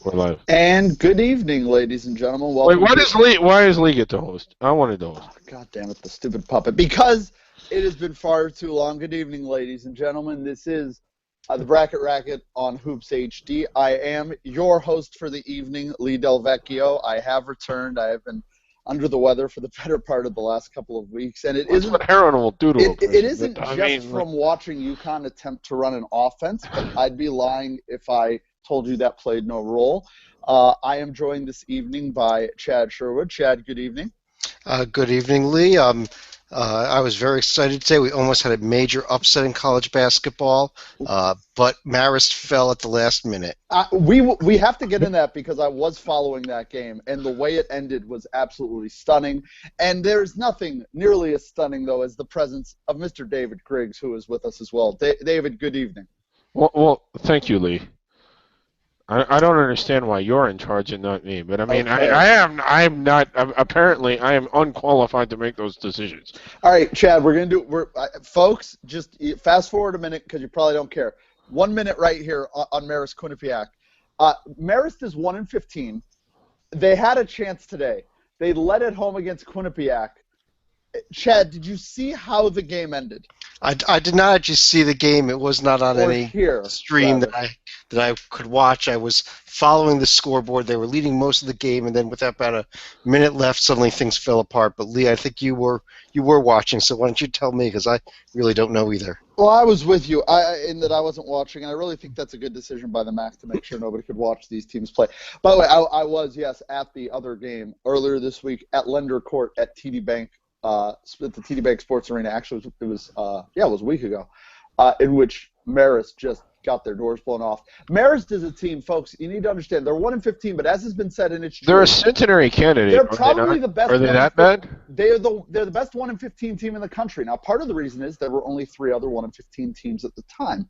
We're live. And good evening, ladies and gentlemen. Wait, Welcome to... why is Lee get the host? I wanted the host. Oh, God damn it, the stupid puppet. Because it has been far too long. Good evening, ladies and gentlemen. This is the Racket on Hoops HD. I am your host for the evening, Lee Del Vecchio. I have returned. I have been under the weather for the better part of the last couple of weeks. And That's what heroin will do to a person. It isn't just from watching UConn attempt to run an offense, but I'd be lying if I told you that played no role. I am joined this evening by Chad Sherwood. Chad, good evening. Good evening, Lee. I was very excited today. We almost had a major upset in college basketball, but Marist fell at the last minute. We have to get in that because I was following that game, and the way it ended was absolutely stunning. And there's nothing nearly as stunning, though, as the presence of Mr. David Griggs, who is with us as well. David, good evening. Well, thank you, Lee. I don't understand why you're in charge and not me, but I mean, okay. I am not. Apparently, I am unqualified to make those decisions. All right, Chad, we're gonna do. Folks, just fast forward a minute because you probably don't care. 1 minute right here on Marist Quinnipiac. Marist is 1-15. They had a chance today. They led at home against Quinnipiac. Chad, did you see how the game ended? I did not actually see the game. It was not on any stream that I could watch. I was following the scoreboard. They were leading most of the game, and then with about a minute left, suddenly things fell apart. But Lee, I think you were watching, so why don't you tell me? Because I really don't know either. Well, I was with you in that I wasn't watching, and I really think that's a good decision by the MAC to make sure nobody could watch these teams play. By the way, I was, yes, at the other game earlier this week at Lender Court at TD Bank. At the TD Bank Sports Arena. Actually, it was a week ago, in which Marist just got their doors blown off. Marist is a team, folks. You need to understand they're 1-15, but as has been said, and it's true, they're a centenary candidate. They're probably the best. Are they that bad? They're the best 1-15 team in the country. Now, part of the reason is there were only 3 other 1-15 teams at the time.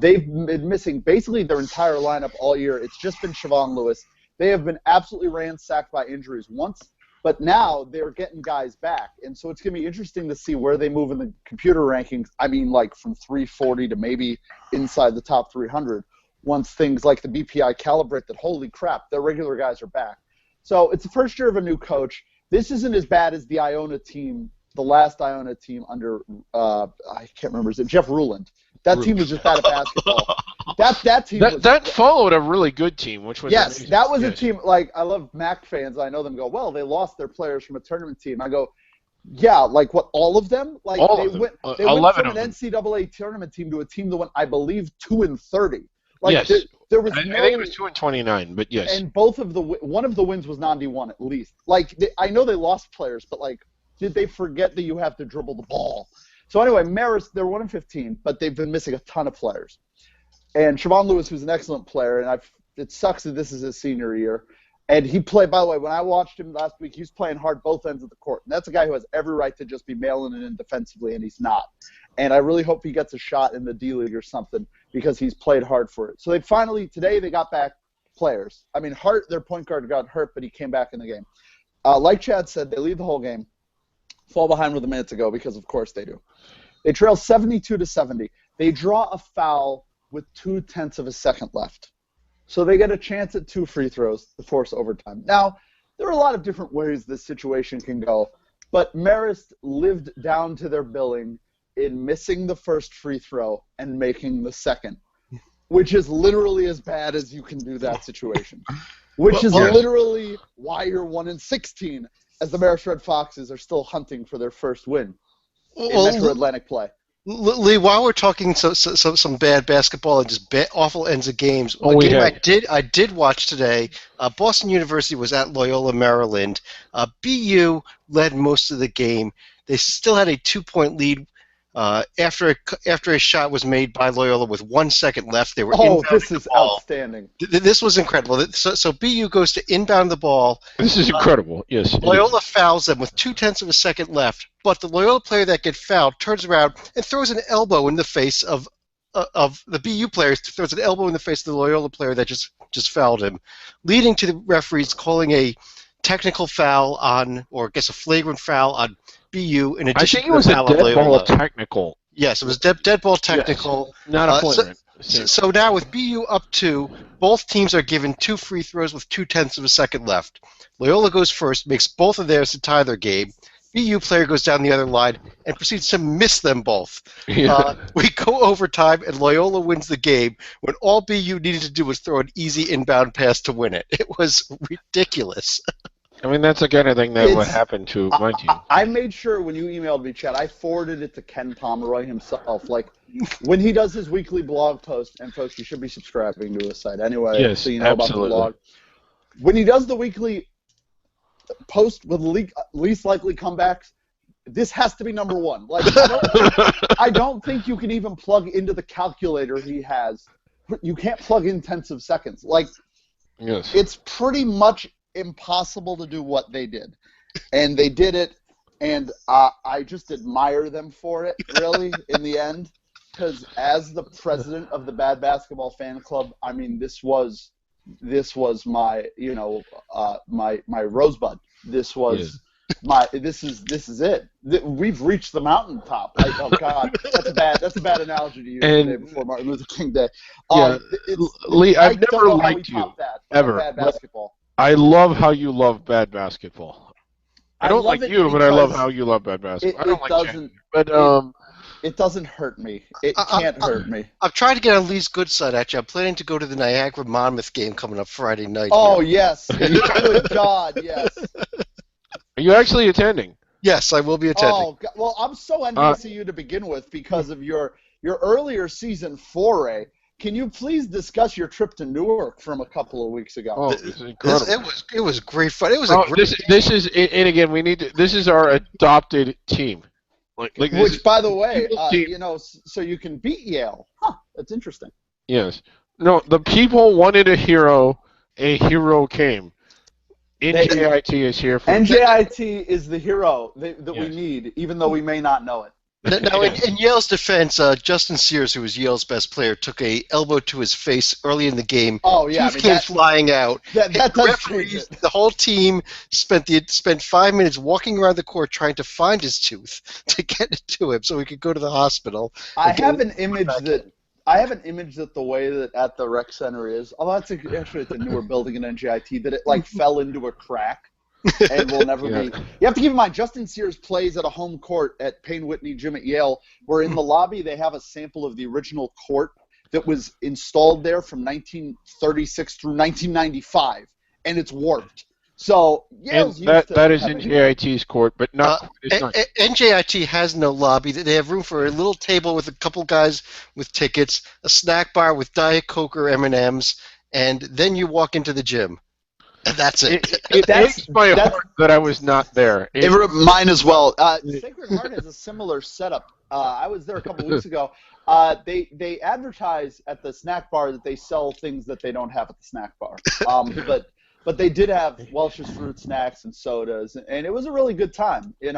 They've been missing basically their entire lineup all year. It's just been Siobhan Lewis. They have been absolutely ransacked by injuries once. But now they're getting guys back, and so it's going to be interesting to see where they move in the computer rankings. I mean, like from 340 to maybe inside the top 300 once things like the BPI calibrate that, holy crap, their regular guys are back. So it's the first year of a new coach. This isn't as bad as the Iona team, the last Iona team under, I can't remember, is it Jeff Ruland? That team was just bad at basketball. That team that followed a really good team, which was amazing. That was a team, like, I love MAC fans. I know them go, well, they lost their players from a tournament team. I go, yeah, like what, all of them? Like they went from an NCAA tournament team to a team that went, I believe, 2-30. Like, yes. There was I think it was 2-29, but yes. And one of the wins was non-D1 at least. Like, I know they lost players, but like, did they forget that you have to dribble the ball? So anyway, Marist, they're 1-15, but they've been missing a ton of players. And Siobhan Lewis, who's an excellent player, and it sucks that this is his senior year. And he played, by the way, when I watched him last week, he was playing hard both ends of the court. And that's a guy who has every right to just be mailing it in defensively, and he's not. And I really hope he gets a shot in the D-League or something because he's played hard for it. So today they got back players. I mean, Hart, their point guard, got hurt, but he came back in the game. Like Chad said, they lead the whole game. Fall behind with a minute to go because, of course, they do. They trail 72-70. They draw a foul with 0.2 of a second left. So they get a chance at 2 free throws to force overtime. Now, there are a lot of different ways this situation can go, but Marist lived down to their billing in missing the first free throw and making the second, which is literally as bad as you can do that situation, which is literally why you're 1-16, as the Marist Red Foxes are still hunting for their first win in Metro Atlantic play. Lee, while we're talking some bad basketball and just awful ends of games, I did watch today. Boston University was at Loyola, Maryland. BU led most of the game. They still had a 2-point lead after a shot was made by Loyola with 1 second left. They were this is outstanding. This was incredible. So BU goes to inbound the ball. This is incredible. Yes. Loyola fouls them with 0.2 of a second left, but the Loyola player that gets fouled turns around and throws an elbow in the face of the BU player. Throws an elbow in the face of the Loyola player that just fouled him, leading to the referees calling a technical foul on, or I guess a flagrant foul on BU in addition to the foul on Loyola. I think it was a dead ball technical. Yes, it was dead ball technical. Yes, not a flagrant. So now with BU up 2, both teams are given 2 free throws with 0.2 of a second left. Loyola goes first, makes both of theirs to tie their game. BU player goes down the other line and proceeds to miss them both. Yeah. We go overtime, and Loyola wins the game when all BU needed to do was throw an easy inbound pass to win it. It was ridiculous. I mean, that's the kind of thing that would happen to my team. I made sure when you emailed me, Chad, I forwarded it to Ken Pomeroy himself. Like, when he does his weekly blog post, and folks, you should be subscribing to his site anyway, Yes, so you know absolutely. about the blog. When he does the weekly post with least likely comebacks, this has to be number one. Like, I don't think you can even plug into the calculator he has. You can't plug in tenths of seconds. Like, yes. It's pretty much impossible to do what they did, and they did it, and I just admire them for it, really, in the end, because as the president of the Bad Basketball Fan Club, I mean, this was my my rosebud. This was this is it. We've reached the mountaintop. Like, oh God, that's a bad analogy to use the day before Martin Luther King Day. Lee, I've never liked you ever. Bad basketball. I love how you love bad basketball. I don't like you, but I love how you love bad basketball. I don't like Jen, but it doesn't hurt me. It can't hurt me. I've tried to get on Lee's good side, actually. I'm planning to go to the Niagara Monmouth game coming up Friday night. Oh, yes. Good God, yes. Are you actually attending? Yes, I will be attending. Oh, God. Well, I'm so envious of you to begin with because of your earlier season foray. Can you please discuss your trip to Newark from a couple of weeks ago? Oh, it's incredible. It was great fun. It was a great this is, and again, this is our adopted team. Which, by the way, so you can beat Yale. Huh, that's interesting. Yes. No, the people wanted a hero came. NJIT is here for NJIT is the hero that we need, even though we may not know it. Now, in Yale's defense, Justin Sears, who was Yale's best player, took a elbow to his face early in the game. Oh yeah, Tooth came flying out. That does change it. The whole team spent 5 minutes walking around the court trying to find his tooth to get it to him, so he could go to the hospital. I have an image that the way that at the rec center is, although actually it's a newer building in NJIT, that it like fell into a crack. And will never be. You have to keep in mind, Justin Sears plays at a home court at Payne Whitney Gym at Yale, where in the lobby they have a sample of the original court that was installed there from 1936 through 1995, and it's warped. So Yale's used to that is NJIT's court, but not. NJIT has no lobby. They have room for a little table with a couple guys with tickets, a snack bar with Diet Coke or M&Ms, and then you walk into the gym. And that's it. It breaks my heart that I was not there. Mine as well. Sacred Heart has a similar setup. I was there a couple weeks ago. They advertise at the snack bar that they sell things that they don't have at the snack bar. But they did have Welch's fruit snacks and sodas, and it was a really good time, And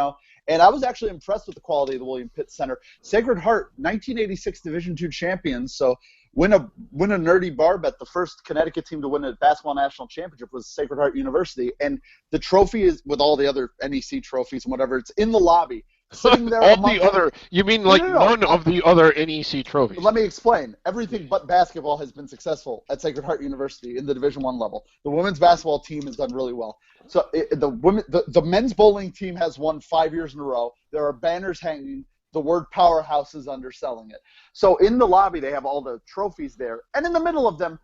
I was actually impressed with the quality of the William Pitt Center. Sacred Heart, 1986 Division II champions, so win a nerdy bar bet. The first Connecticut team to win a basketball national championship was Sacred Heart University, and the trophy is with all the other NEC trophies and whatever. It's in the lobby, sitting there. You mean none of the other NEC trophies? Let me explain. Everything but basketball has been successful at Sacred Heart University in the Division I level. The women's basketball team has done really well. So the men's bowling team has won 5 years in a row. There are banners hanging. The word powerhouse is underselling it. So in the lobby, they have all the trophies there. And in the middle of them,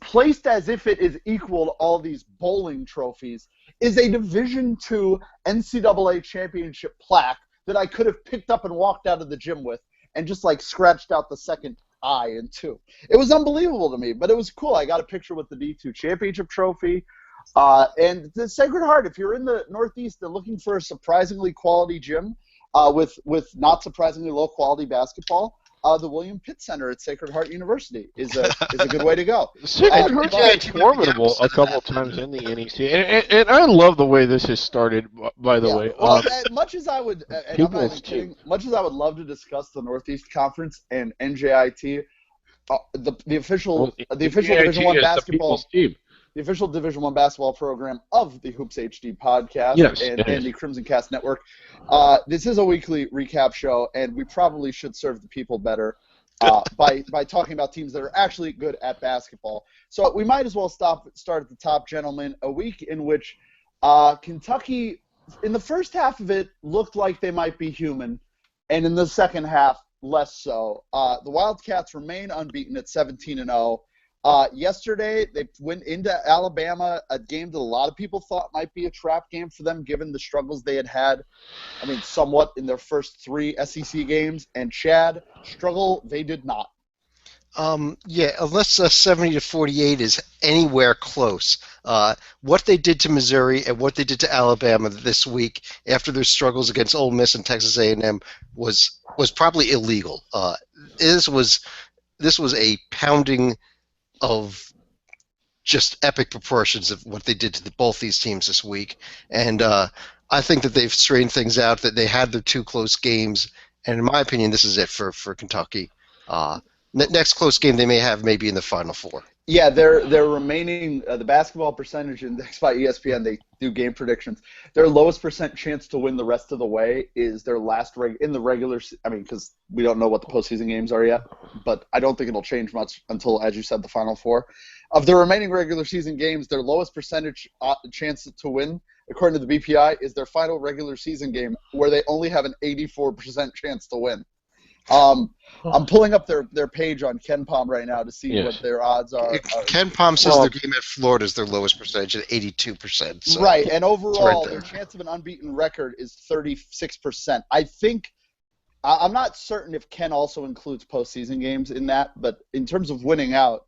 placed as if it is equal to all these bowling trophies, is a Division II NCAA championship plaque that I could have picked up and walked out of the gym with and just like scratched out the second I and two. It was unbelievable to me, but it was cool. I got a picture with the D2 championship trophy. And the Sacred Heart, if you're in the Northeast and looking for a surprisingly quality gym, with not surprisingly low quality basketball, the William Pitt Center at Sacred Heart University is a good way to go. Sacred Heart's been formidable a couple times in the NEC, and I love the way this has started. By the way, well, much as I would, and I'm not even kidding, much as I would love to discuss the Northeast Conference and NJIT, the official Division I basketball. The official Division I basketball program of the Hoops HD podcast and the Crimson Cast Network. This is a weekly recap show, and we probably should serve the people better by talking about teams that are actually good at basketball. So we might as well start at the top, gentlemen. A week in which Kentucky, in the first half of it, looked like they might be human, and in the second half, less so. The Wildcats remain unbeaten at 17-0. Yesterday, they went into Alabama, a game that a lot of people thought might be a trap game for them, given the struggles they had. I mean, somewhat in their first 3 SEC games. And Chad, struggle they did not. Yeah, unless 70-48 is anywhere close. What they did to Missouri and what they did to Alabama this week after their struggles against Ole Miss and Texas A&M was probably illegal. This was a pounding of just epic proportions of what they did to both these teams this week. And I think that they've straightened things out, that they had their 2 close games. And in my opinion, this is it for Kentucky. Next close game they may have maybe in the Final Four. Yeah, they're remaining the basketball percentage index by ESPN. They do game predictions. Their lowest % chance to win the rest of the way is their last in the regular. I mean, because we don't know what the postseason games are yet, but I don't think it'll change much until, as you said, the Final Four. Of the remaining regular season games, their lowest percentage chance to win, according to the BPI, is their final regular season game, where they only have an 84% chance to win. I'm pulling up their page on KenPom right now to see what their odds are. KenPom says their game at Florida is their lowest percentage at 82%. So right, and overall, right their chance of an unbeaten record is 36%. I think I'm not certain if Ken also includes postseason games in that, but in terms of winning out,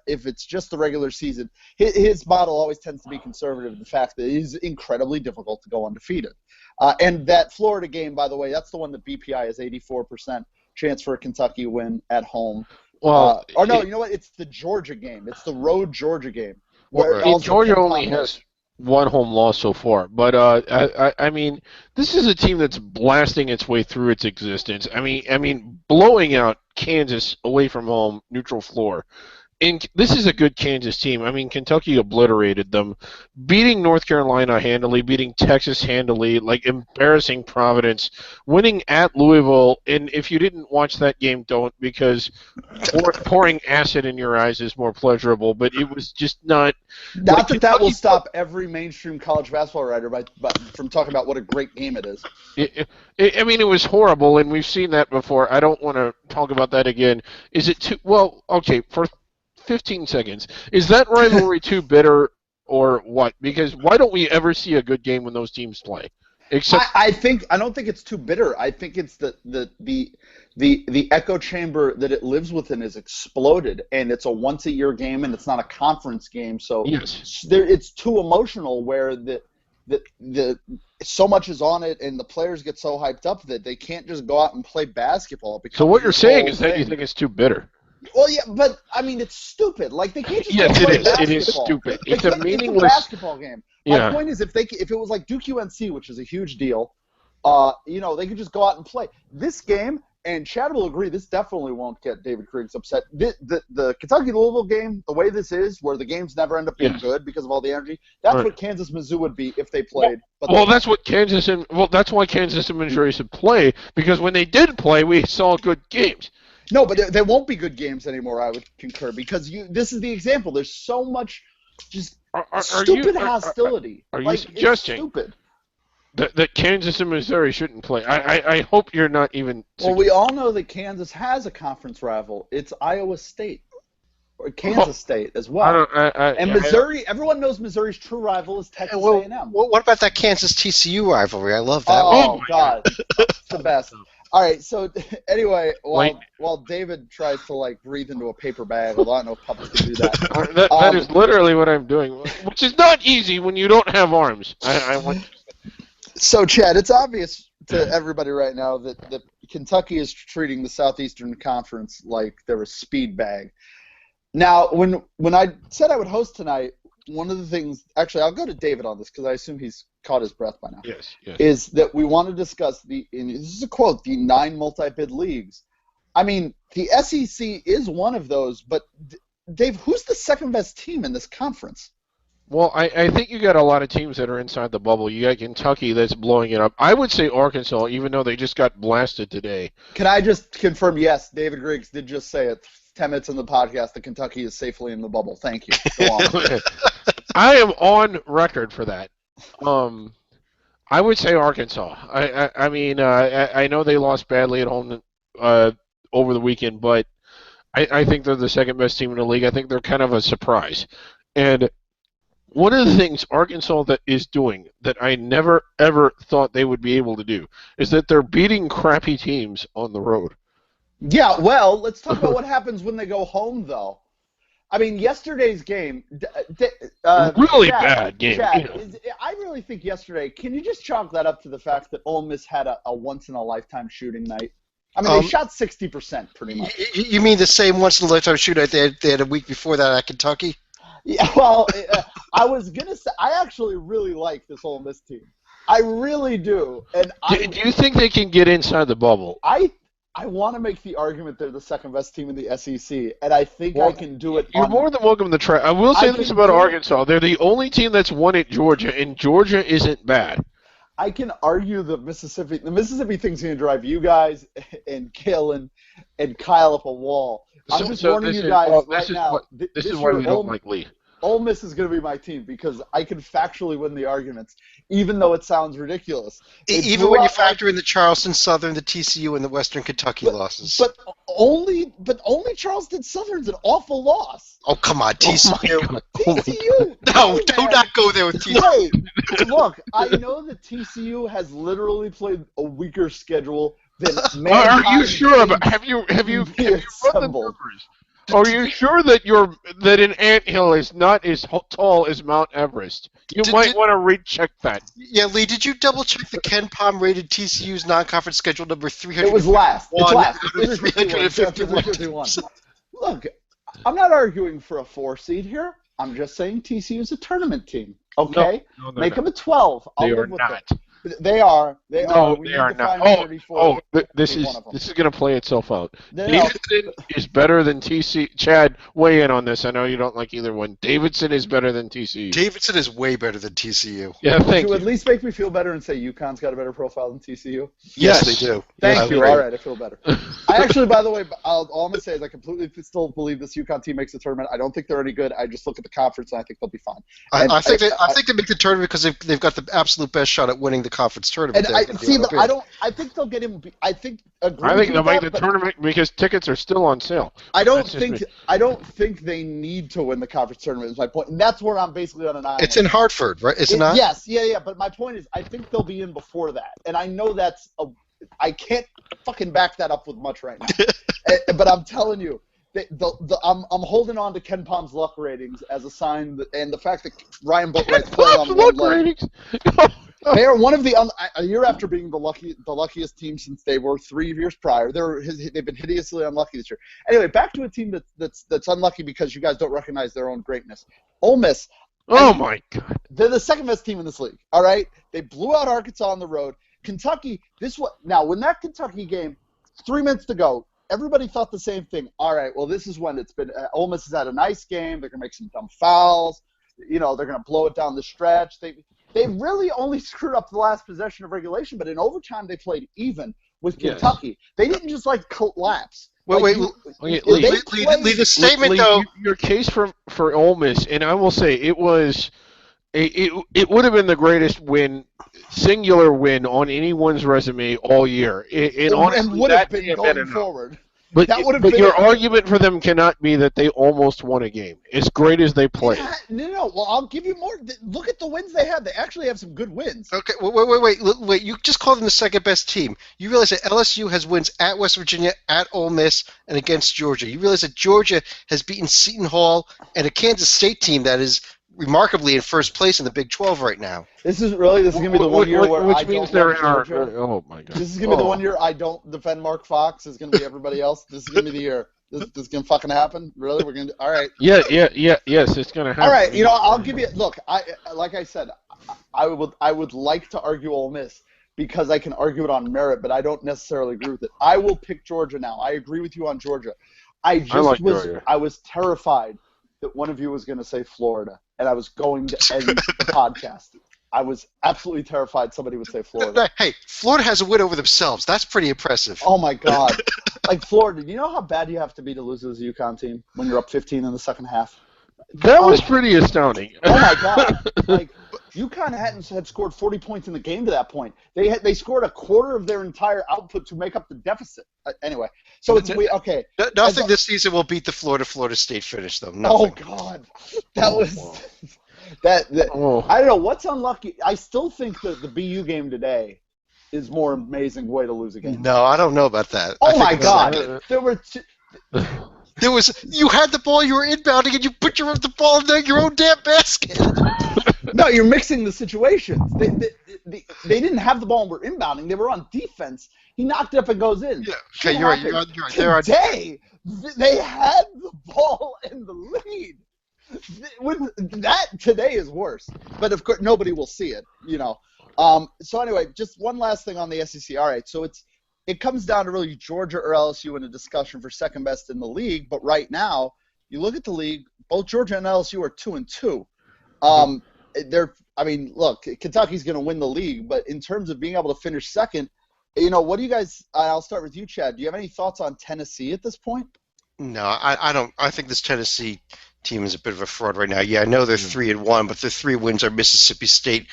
if it's just the regular season, his model always tends to be conservative. The fact that it is incredibly difficult to go undefeated. And that Florida game, by the way, that's the one that BPI has 84% chance for a Kentucky win at home. Well, you know what? It's the Georgia game. It's the road Georgia game. Georgia only has 1 home loss so far. But, I mean, this is a team that's blasting its way through its existence. I mean, blowing out Kansas away from home, neutral floor. And this is a good Kansas team. I mean, Kentucky obliterated them, beating North Carolina handily, beating Texas handily, like embarrassing Providence, winning at Louisville. And if you didn't watch that game, don't, because pouring acid in your eyes is more pleasurable. But it was just not. Not like, that will stop every mainstream college basketball writer from talking about what a great game it is. I mean, it was horrible, and we've seen that before. I don't want to talk about that again. Is it too well? Okay, for 15 seconds. Is that rivalry too bitter or what? Because why don't we ever see a good game when those teams play? Except I don't think it's too bitter. I think it's the echo chamber that it lives within is exploded, and it's a once a year game, and it's not a conference game. So yes. It's too emotional where the so much is on it, and the players get so hyped up that they can't just go out and play basketball. So what you're saying is that you think it's too bitter. Well, yeah, but I mean, it's stupid. Like they can't just yes, play it is. basketball. It is stupid. It's a meaningless basketball game. My point is, if it was like Duke UNC, which is a huge deal, they could just go out and play this game. And Chad will agree, this definitely won't get David Kriegs upset. The Kentucky Louisville game, the way this is, where the games never end up being good because of all the energy, that's what Kansas Mizzou would be if they played. That's why Kansas and Missouri should play, because when they did play, we saw good games. No, but there won't be good games anymore, I would concur, because this is the example. There's so much just stupid hostility. Are you suggesting it's stupid. That Kansas and Missouri shouldn't play? I hope you're not even... Well, we all know that Kansas has a conference rival. It's Iowa State. Or Kansas State as well. And Missouri, everyone knows Missouri's true rival is Texas A&M. What about that Kansas-TCU rivalry? I love that one. Oh, God. It's the best. All right, so anyway, while David tries to breathe into a paper bag, although I don't know if puppets can do that. That is literally what I'm doing, which is not easy when you don't have arms. So, Chad, it's obvious to everybody right now that Kentucky is treating the Southeastern Conference like they're a speed bag. Now, when I said I would host tonight, one of the things – actually, I'll go to David on this because I assume he's caught his breath by now. Yes. Is that we want to discuss and this is a quote, the 9 multi-bid leagues. I mean, the SEC is one of those, but Dave, who's the second best team in this conference? Well, I think you got a lot of teams that are inside the bubble. You got Kentucky that's blowing it up. I would say Arkansas, even though they just got blasted today. Can I just confirm? Yes, David Griggs did just say it 10 minutes in the podcast that Kentucky is safely in the bubble. Thank you. Go on. I am on record for that. I would say Arkansas. I mean, I know they lost badly at home over the weekend, but I think they're the second best team in the league. I think they're kind of a surprise. And one of the things Arkansas that is doing that I never ever thought they would be able to do is that they're beating crappy teams on the road. Yeah, well, let's talk about what happens when they go home, though. I mean, yesterday's game. Really Chad, bad game. Chad, I really think yesterday. Can you just chalk that up to the fact that Ole Miss had a once-in-a-lifetime shooting night? I mean, they shot 60% pretty much. You mean the same once-in-a-lifetime shootout they had a week before that at Kentucky? Yeah, well, I was gonna say I actually really like this Ole Miss team. I really do. And do you think they can get inside the bubble? I want to make the argument they're the second best team in the SEC, and I think I can do it. You're more than welcome to try. I will say this about Arkansas: they're the only team that's won at Georgia, and Georgia isn't bad. I can argue the Mississippi thing's going to drive you guys and Kalen and Kyle up a wall. I'm just warning you guys right now. This is why we don't like Lee. Ole Miss is going to be my team because I can factually win the arguments, even though it sounds ridiculous. Even when you factor in the Charleston Southern, the TCU, and the Western Kentucky losses. But only Charleston Southern's an awful loss. Oh, come on, TCU. TCU. No, do not go there with TCU. Wait, look, I know that TCU has literally played a weaker schedule than Are you sure about have you run the numbers? Are you sure that an anthill is not as tall as Mount Everest? You might want to recheck that. Yeah, Lee, did you double check the Ken Palm rated TCU's non-conference schedule number 300? It was last. It's last. 351. Look, I'm not arguing for a 4 seed here. I'm just saying TCU is a tournament team. Okay, no, make them a 12. They are not. They are. They no, are. they are not. This is going to play itself out. Davidson is better than TC. Chad, weigh in on this. I know you don't like either one. Davidson is better than TCU. Davidson is way better than TCU. Yeah, thank you. At least make me feel better and say UConn's got a better profile than TCU? Yes, they do. Thank you. All right, I feel better. I actually, by the way, all I'm going to say is I completely still believe this UConn team makes the tournament. I don't think they're any good. I just look at the conference and I think they'll be fine. I think they make the tournament because they've got the absolute best shot at winning the conference tournament. And I think they'll get him. I think they'll make the tournament because tickets are still on sale. I don't think they need to win the conference tournament. Is my point, and that's where I'm basically on an island. It's in Hartford, right? Is it not? Yes, yeah. But my point is, I think they'll be in before that, and I know I can't fucking back that up with much right now. But I'm telling you. I'm holding on to Ken Palm's luck ratings as a sign, and the fact that Ryan Boatwright's playing on one leg. They are one of a year after being the luckiest team since they were 3 years prior. They've been hideously unlucky this year. Anyway, back to a team that's unlucky because you guys don't recognize their own greatness. Ole Miss. My God. They're the second best team in this league. All right, they blew out Arkansas on the road. Kentucky. Now when that Kentucky game, 3 minutes to go. Everybody thought the same thing. All right, well, this is when it's been Ole Miss has had a nice game. They're going to make some dumb fouls. They're going to blow it down the stretch. They really only screwed up the last possession of regulation, but in overtime they played even with Kentucky. Yes. They didn't just collapse. Wait, leave the statement though. Your case for Ole Miss, and I will say it was. It would have been the greatest singular win on anyone's resume all year. And would have been going forward. But your argument for them cannot be that they almost won a game. As great as they played. Yeah, no. Well, I'll give you more. Look at the wins they have. They actually have some good wins. Okay, wait. You just called them the second best team. You realize that LSU has wins at West Virginia, at Ole Miss, and against Georgia. You realize that Georgia has beaten Seton Hall and a Kansas State team that is remarkably in first place in the Big 12 right now. This is going to be the one year where which means they're in our. Oh my God! This is going to be the one year I don't defend Mark Fox. It's going to be everybody else. This is going to be the year. This is going to fucking happen. Really? We're going to. All right. Yeah. Yes, it's going to happen. All right. I'll give you. Look, like I said, I would like to argue Ole Miss because I can argue it on merit, but I don't necessarily agree with it. I will pick Georgia now. I agree with you on Georgia. I was terrified that one of you was going to say Florida. and I was going to end the podcast. I was absolutely terrified somebody would say Florida. Hey, Florida has a win over themselves. That's pretty impressive. Oh, my God. Like, Florida, do you know how bad you have to be to lose to this UConn team when you're up 15 in the second half? That was pretty astounding. Oh, my God. Like, UConn had scored 40 points in the game to that point. They scored a quarter of their entire output to make up the deficit. Anyway, so it's okay. Nothing this season will beat the Florida State finish, though. Nothing. Oh, God. That was... That I don't know what's unlucky. I still think that the BU game today is more amazing way to lose a game. No, I don't know about that. Oh my God! There were you had the ball, you were inbounding, and you put the ball in your own damn basket. No, you're mixing the situations. They didn't have the ball and were inbounding. They were on defense. He knocked it up and goes in. Yeah. Okay, you're right. Today, they had the ball and the lead. That today is worse, but of course nobody will see it, So anyway, just one last thing on the SEC. All right, so it comes down to really Georgia or LSU in a discussion for second best in the league. But right now, you look at the league, both Georgia and LSU are 2-2. Look, Kentucky's going to win the league, but in terms of being able to finish second, what do you guys? I'll start with you, Chad. Do you have any thoughts on Tennessee at this point? No, I don't. I think this Tennessee team is a bit of a fraud right now. Yeah, I know they're 3-1, but their 3 wins are Mississippi State,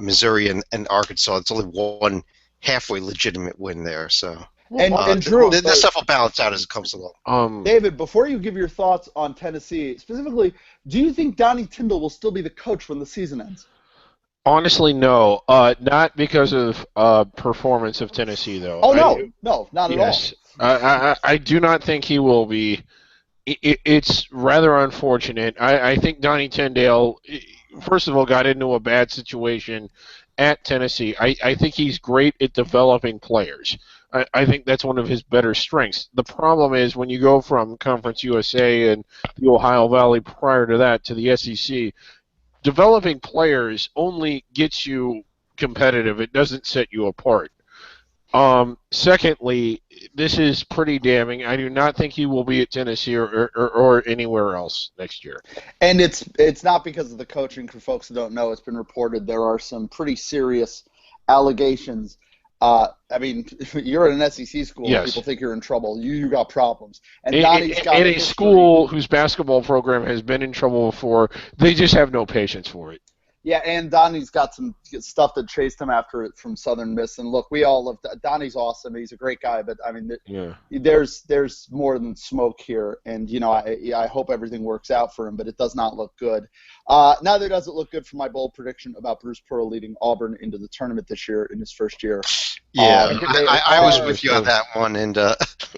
Missouri, and Arkansas. It's only one halfway legitimate win there. So and Drew, that stuff will balance out as it comes along. David, before you give your thoughts on Tennessee specifically, do you think Donnie Tyndall will still be the coach when the season ends? Honestly, no. Not because of performance of Tennessee, though. Oh no, not at all. I do not think he will be. It's rather unfortunate. I think Donnie Tyndale, first of all, got into a bad situation at Tennessee. I think he's great at developing players. I think that's one of his better strengths. The problem is when you go from Conference USA and the Ohio Valley prior to that to the SEC, developing players only gets you competitive. It doesn't set you apart. Secondly, this is pretty damning. I do not think he will be at Tennessee or anywhere else next year. And it's not because of the coaching. For folks who don't know, it's been reported there are some pretty serious allegations. You're at an SEC school. Yes. People think you're in trouble. You got problems. And Donnie's got a school whose basketball program has been in trouble before. They just have no patience for it. Yeah, and Donnie's got some stuff that chased him after it from Southern Miss. And look, we all love Donnie's awesome. He's a great guy, but there's more than smoke here. And I hope everything works out for him, but it does not look good. Neither does it look good for my bold prediction about Bruce Pearl leading Auburn into the tournament this year in his first year. Yeah, I was with you on that one, and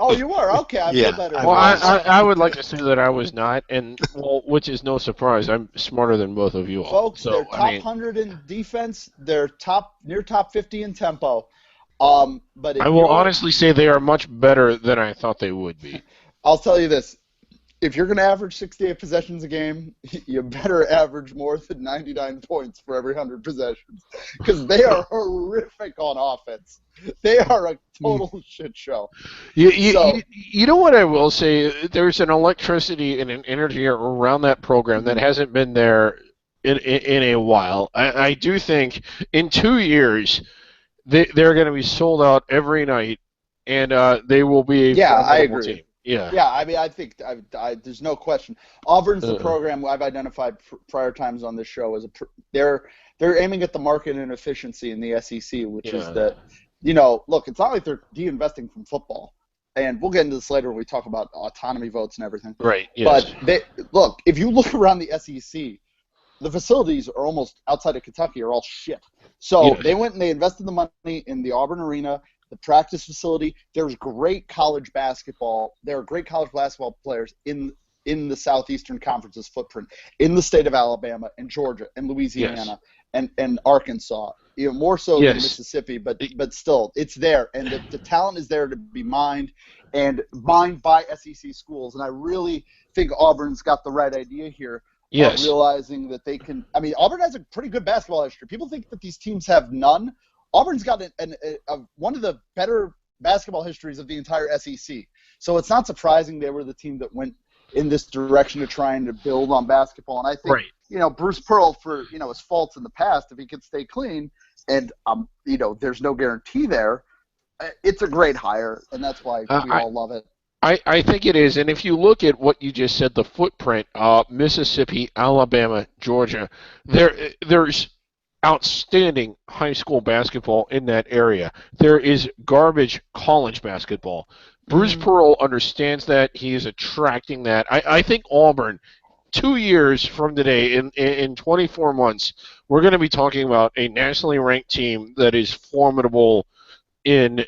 oh, you were? Okay, I feel better. Well, I would like to say that I was not, and which is no surprise. I'm smarter than both of you all. Folks, so, they're top 100 in defense. They're near top 50 in tempo. But I will honestly say they are much better than I thought they would be. I'll tell you this. If you're going to average 68 possessions a game, you better average more than 99 points for every 100 possessions because they are horrific on offense. They are a total shit show. You know what I will say? There's an electricity and an energy around that program that hasn't been there in a while. I do think in 2 years they're going to be sold out every night, and they will be a I agree. Team. Yeah. Yeah, I think there's no question. Auburn's the program I've identified prior times on this show as they're aiming at the market and efficiency in the SEC, which is that look, it's not like they're de-investing from football, and we'll get into this later when we talk about autonomy votes and everything. Right. Yes. But if you look around the SEC, the facilities are almost outside of Kentucky are all shit. So they went and they invested the money in the Auburn Arena. The practice facility, there's great college basketball. There are great college basketball players in the Southeastern Conference's footprint, in the state of Alabama and Georgia and Louisiana and Arkansas, more so than Mississippi, but still, it's there. And the talent is there to be mined by SEC schools. And I really think Auburn's got the right idea here. Realizing that they can – Auburn has a pretty good basketball history. People think that these teams have none. Auburn's got one of the better basketball histories of the entire SEC. So it's not surprising they were the team that went in this direction of trying to build on basketball. And I think, Bruce Pearl, for, his faults in the past, if he could stay clean, and, there's no guarantee there, it's a great hire, and that's why we all love it. I think it is, and if you look at what you just said, the footprint, Mississippi, Alabama, Georgia, there's outstanding high school basketball in that area. There is garbage college basketball. Bruce Pearl understands that. He is attracting that. I think Auburn, 2 years from today, in 24 months, we're going to be talking about a nationally ranked team that is formidable in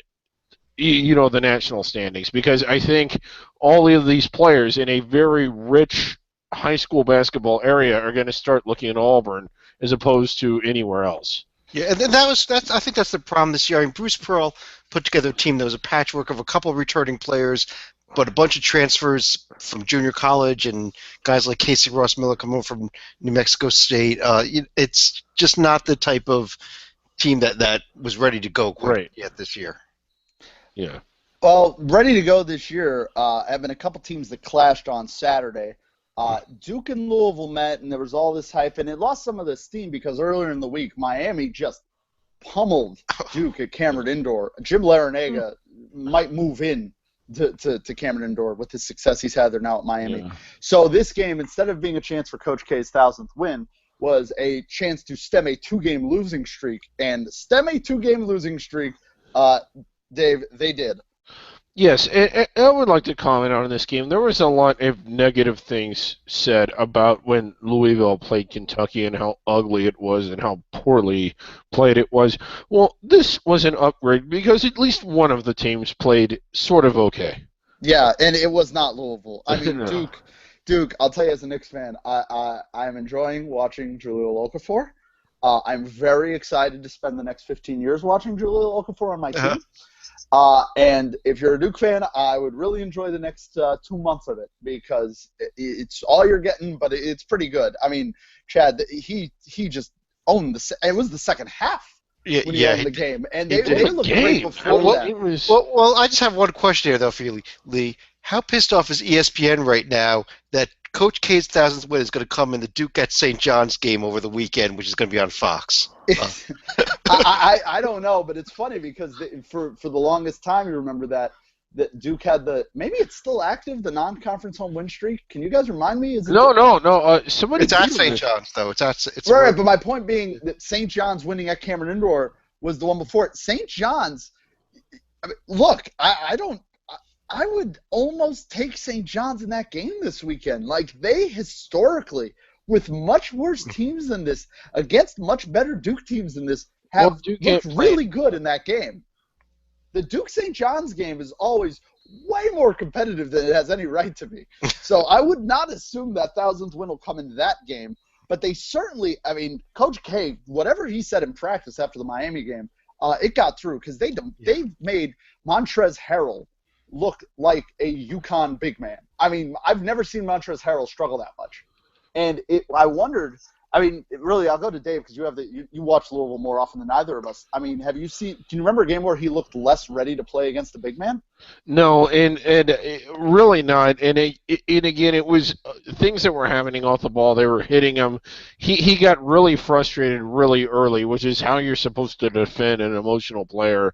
the national standings, because I think all of these players in a very rich high school basketball area are going to start looking at Auburn as opposed to anywhere else. Yeah, and I think that's the problem this year. I mean, Bruce Pearl put together a team that was a patchwork of a couple of returning players, but a bunch of transfers from junior college and guys like Casey Ross Miller coming over from New Mexico State. It's just not the type of team that was ready to go quite yet this year. Yeah. Well, ready to go this year have been a couple teams that clashed on Saturday. Duke and Louisville met, and there was all this hype, and it lost some of the steam because earlier in the week, Miami just pummeled Duke at Cameron Indoor. Jim Larinaga might move in to Cameron Indoor with the success he's had there now at Miami. Yeah. So this game, instead of being a chance for Coach K's 1,000th win, was a chance to stem a 2-game losing streak. And stem a 2-game losing streak, Dave, they did. Yes, I would like to comment on this game. There was a lot of negative things said about when Louisville played Kentucky and how ugly it was and how poorly played it was. Well, this was an upgrade because at least one of the teams played sort of okay. Yeah, and it was not Louisville. I mean, No. Duke, I'll tell you as a Knicks fan, I'm enjoying watching Jahlil Okafor. I'm very excited to spend the next 15 years watching Jahlil Okafor on my team. And if you're a Duke fan, I would really enjoy the next 2 months of it because it's all you're getting, but it's pretty good. I mean, Chad, he just owned it was the second half when he owned the game, and they looked great before that. Well, I just have one question here, though, for you, Lee. How pissed off is ESPN right now that Coach K's 1,000th win is going to come in the Duke at St. John's game over the weekend, which is going to be on Fox? I don't know, but it's funny because for the longest time, you remember that Duke had maybe it's still active, the non-conference home win streak. Can you guys remind me? No. Somebody. It's at St. John's, though. It's right. But my point being that St. John's winning at Cameron Indoor was the one before it. St. John's. I mean, look, I would almost take St. John's in that game this weekend. Like, they historically, with much worse teams than this, against much better Duke teams than this, have looked really good in that game. The Duke-St. John's game is always way more competitive than it has any right to be. So I would not assume that 1,000th win will come in that game. But they certainly, I mean, Coach K, whatever he said in practice after the Miami game, it got through because they made Montrezl Harrell look like a UConn big man. I mean, I've never seen Montrezl Harrell struggle that much. And I wondered, I mean, really, I'll go to Dave because you watch Louisville more often than either of us. I mean, do you remember a game where he looked less ready to play against the big man? No, and really not. And again, it was things that were happening off the ball. They were hitting him. He got really frustrated really early, which is how you're supposed to defend an emotional player.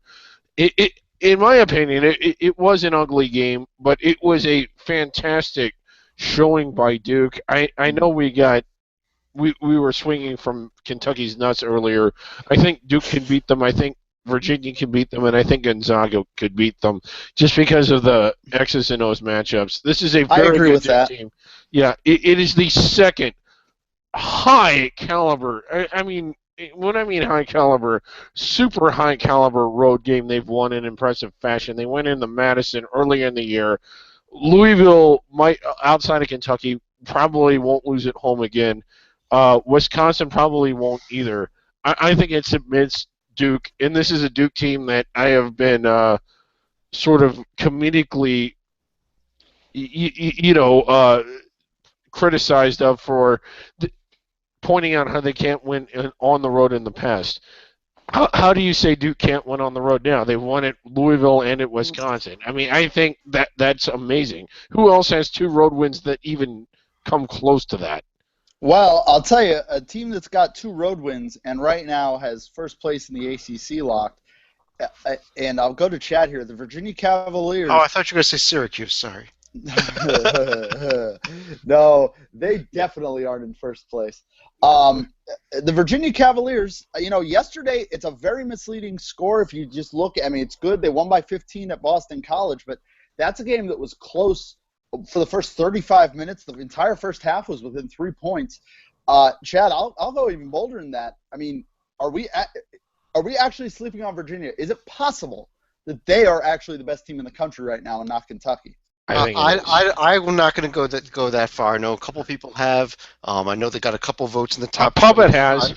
In my opinion, it was an ugly game, but it was a fantastic showing by Duke. I know we were swinging from Kentucky's nuts earlier. I think Duke can beat them. I think Virginia can beat them, and I think Gonzaga could beat them just because of the X's and O's matchups. This is a very good Duke team. Yeah, it is the second high caliber. I mean, when I mean high caliber, super high caliber road game they've won in impressive fashion. They went into Madison early in the year. Louisville might, outside of Kentucky, probably won't lose at home again. Wisconsin probably won't either. I think it submits Duke, and this is a Duke team that I have been sort of comedically, criticized of for pointing out how they can't win on the road in the past. How do you say Duke can't win on the road now? They've won at Louisville and at Wisconsin. I mean, I think that's amazing. Who else has 2 road wins that even come close to that? Well, I'll tell you, a team that's got 2 road wins and right now has first place in the ACC locked. And I'll go to chat here. The Virginia Cavaliers. Oh, I thought you were going to say Syracuse. Sorry. No, they definitely aren't in first place. The Virginia Cavaliers, yesterday it's a very misleading score if you just look. I mean, it's good. They won by 15 at Boston College, but that's a game that was close for the first 35 minutes. The entire first half was within 3 points. Chad, I'll go even bolder than that. I mean, are we actually sleeping on Virginia? Is it possible that they are actually the best team in the country right now and not Kentucky? I'm not going to go that far. I know a couple people have. I know they got a couple votes in the top. Puppet has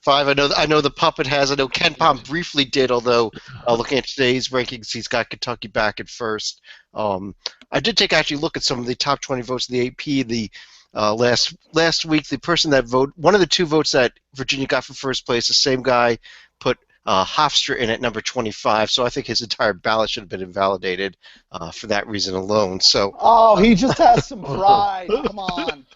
5. I know the Puppet has. I know Ken Palm briefly did, although looking at today's rankings, he's got Kentucky back at first. I did actually look at some of the top 20 votes in the AP. The last week, the person that one of the 2 votes that Virginia got for first place, the same guy put Hofstra in at number 25, so I think his entire ballot should have been invalidated for that reason alone. So, he just has some pride. Come on.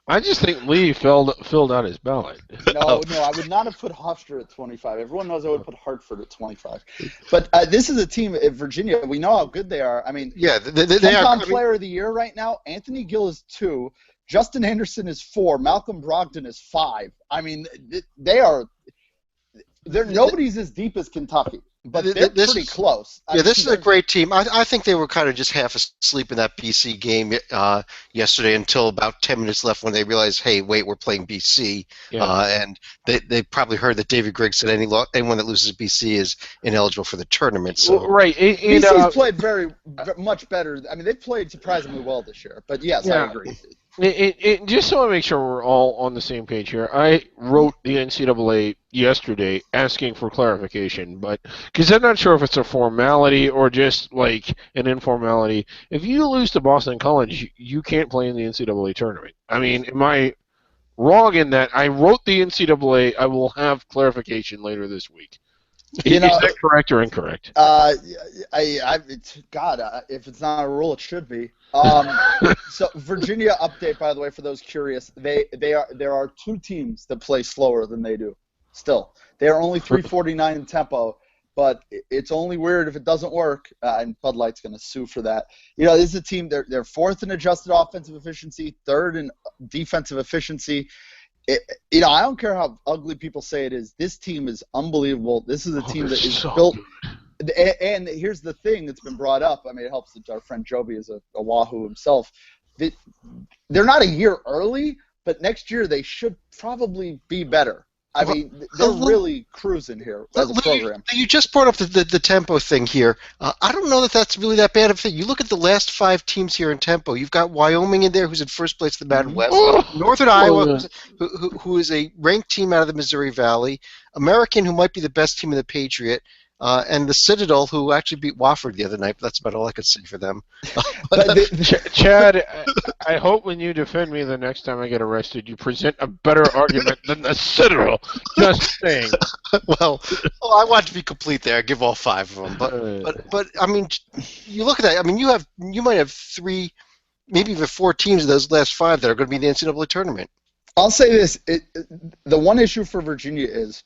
I just think Lee filled out his ballot. No, I would not have put Hofstra at 25. Everyone knows I would put Hartford at 25. But this is a team at Virginia. We know how good they are. I mean, yeah, they are. Player of the Year right now. Anthony Gill is 2. Justin Anderson is 4. Malcolm Brogdon is 5. I mean, they are. Nobody's as deep as Kentucky, but they're pretty close. This is a great team. I think they were kind of just half asleep in that BC game yesterday until about 10 minutes left when they realized, hey, wait, we're playing BC. Yeah. And they probably heard that David Griggs said anyone that loses BC is ineligible for the tournament. So. Right. BC's played very much better. I mean, they've played surprisingly well this year. But, yes, yeah. I agree. Just so I make sure we're all on the same page here, I wrote the NCAA yesterday asking for clarification, but because I'm not sure if it's a formality or just like an informality. If you lose to Boston College, you can't play in the NCAA tournament. I mean, am I wrong in that? I wrote the NCAA. I will have clarification later this week. Is that correct or incorrect? If it's not a rule, it should be. So Virginia update, by the way, for those curious, there are 2 teams that play slower than they do. Still, they are only 349 in tempo, but it's only weird if it doesn't work. And Bud Light's going to sue for that. This is a team. They're 4th in adjusted offensive efficiency, 3rd in defensive efficiency. I don't care how ugly people say it is. This team is unbelievable. This is a team that is built. And here's the thing that's been brought up. I mean, it helps that our friend Joby is a Wahoo himself. They're not a year early, but next year they should probably be better. I mean, they're really cruising here as a program. You just brought up the tempo thing here. I don't know that that's really that bad of a thing. You look at the last 5 teams here in tempo. You've got Wyoming in there, who's in first place in the Mountain West. Northern Iowa, who is a ranked team out of the Missouri Valley. American, who might be the best team in the Patriot. And the Citadel, who actually beat Wofford the other night, but that's about all I could say for them. Chad, I hope when you defend me the next time I get arrested, you present a better argument than the Citadel. Just saying. Well, I want to be complete there. I give all 5 of them, but I mean, you look at that. I mean, you might have 3, maybe even 4 teams of those last 5 that are going to be in the NCAA tournament. I'll say this: the one issue for Virginia is.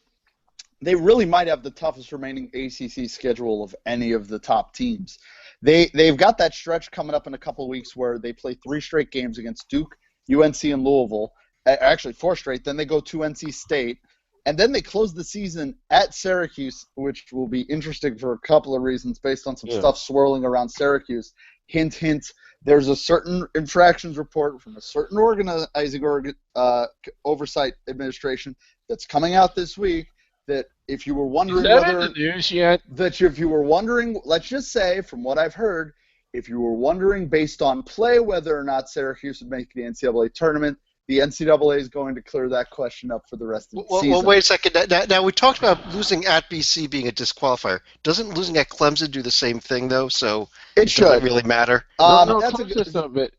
They really might have the toughest remaining ACC schedule of any of the top teams. They've got that stretch coming up in a couple of weeks where they play 3 straight games against Duke, UNC, and Louisville. Actually, 4 straight. Then they go to NC State. And then they close the season at Syracuse, which will be interesting for a couple of reasons based on some stuff swirling around Syracuse. Hint, hint, there's a certain infractions report from a certain organizing oversight administration that's coming out this week. That if you were wondering if you were wondering, let's just say from what I've heard, if you were wondering based on play whether or not Syracuse would make the NCAA tournament, the NCAA is going to clear that question up for the rest of the season. Well, wait a second. Now we talked about losing at BC being a disqualifier. Doesn't losing at Clemson do the same thing though? So it doesn't really matter. That's a good bit.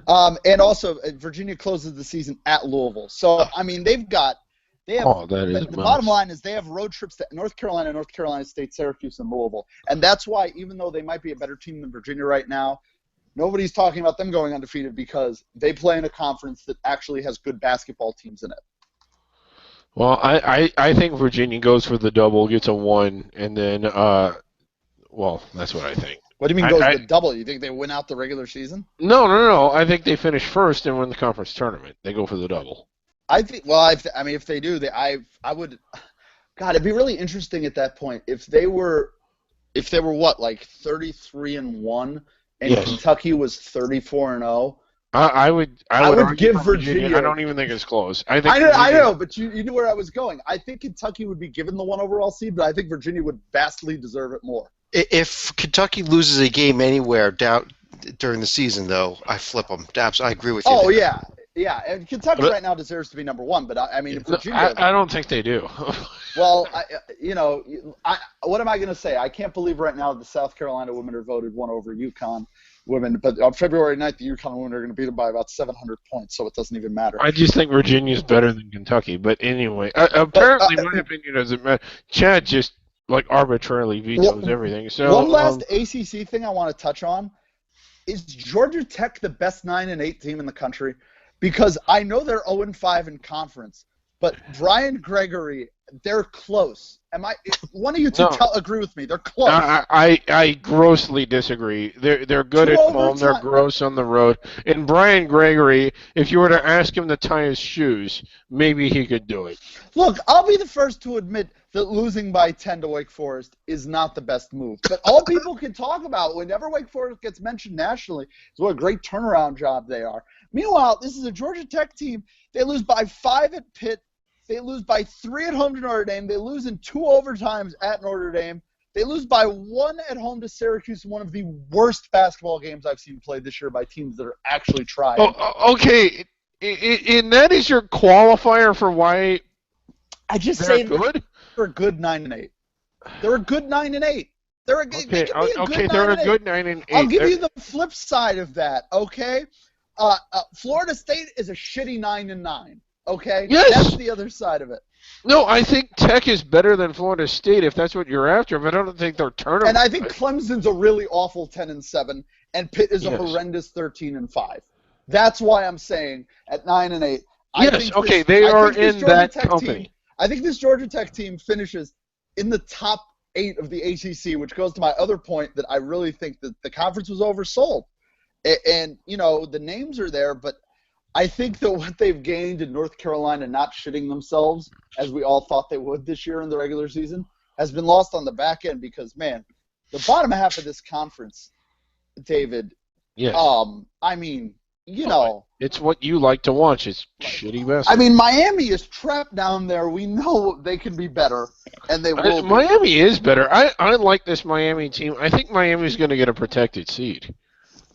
And also Virginia closes the season at Louisville. So I mean they've got. They have. Oh, that is The bottom nuts. line is they have road trips to North Carolina State, Syracuse, and Louisville, and that's why even though they might be a better team than Virginia right now, nobody's talking about them going undefeated because they play in a conference that actually has good basketball teams in it. Well, I think Virginia goes for the double, gets a 1, and then well, that's what I think. What do you mean goes the double? You think they win out the regular season? No. I think they finish first and win the conference tournament. They go for the double. I think. Well, I mean, if they do, I would. God, it'd be really interesting at that point if they were what, like 33-1, and Yes. Kentucky was 34-0. I would give Virginia. I don't even think it's close. I know, but you knew where I was going. I think Kentucky would be given the 1 overall seed, but I think Virginia would vastly deserve it more. If Kentucky loses a game anywhere down during the season, though, I flip them. I agree with you. Oh, there. Yeah, and Kentucky right now deserves to be number 1, but I mean, if Virginia. I don't think they do. Well, what am I going to say? I can't believe right now the South Carolina women are voted 1 over UConn women, but on February 9th, the UConn women are going to beat them by about 700 points, so it doesn't even matter. I just think Virginia's better than Kentucky, but anyway, apparently my opinion doesn't matter. Chad just arbitrarily vetoes everything. So one last ACC thing I want to touch on is Georgia Tech the best 9-8 team in the country? Because I know they're 0-5 in conference, but Brian Gregory, they're close. One of you two agree with me? They're close. I grossly disagree. They're good at home. They're gross on the road. And Brian Gregory, if you were to ask him to tie his shoes, maybe he could do it. Look, I'll be the first to admit that losing by 10 to Wake Forest is not the best move. But all people can talk about whenever Wake Forest gets mentioned nationally is what a great turnaround job they are. Meanwhile, this is a Georgia Tech team. They lose by 5 at Pitt. They lose by 3 at home to Notre Dame. They lose in 2 overtimes at Notre Dame. They lose by 1 at home to Syracuse, one of the worst basketball games I've seen played this year by teams that are actually trying. Oh, okay, and that is your qualifier for why I just they're say good? They're a good 9-8. They're a good 9-8. They're a good 9-8. I'll give you the flip side of that, okay? Florida State is a shitty 9-9. Okay? Yes. That's the other side of it. No, I think Tech is better than Florida State if that's what you're after, but I don't think they're tournament. And I think Clemson's a really awful 10-7, and Pitt is a horrendous 13-5. That's why I'm saying at 9-8. They are in that company. I think this Georgia Tech team finishes in the top 8 of the ACC, which goes to my other point that I really think that the conference was oversold. And the names are there, but I think that what they've gained in North Carolina not shitting themselves, as we all thought they would this year in the regular season, has been lost on the back end because, man, the bottom half of this conference, David, yes. I mean, it's what you like to watch. It's shitty basketball. I mean, Miami is trapped down there. We know they can be better, and they will. Miami is better. I like this Miami team. I think Miami's going to get a protected seed.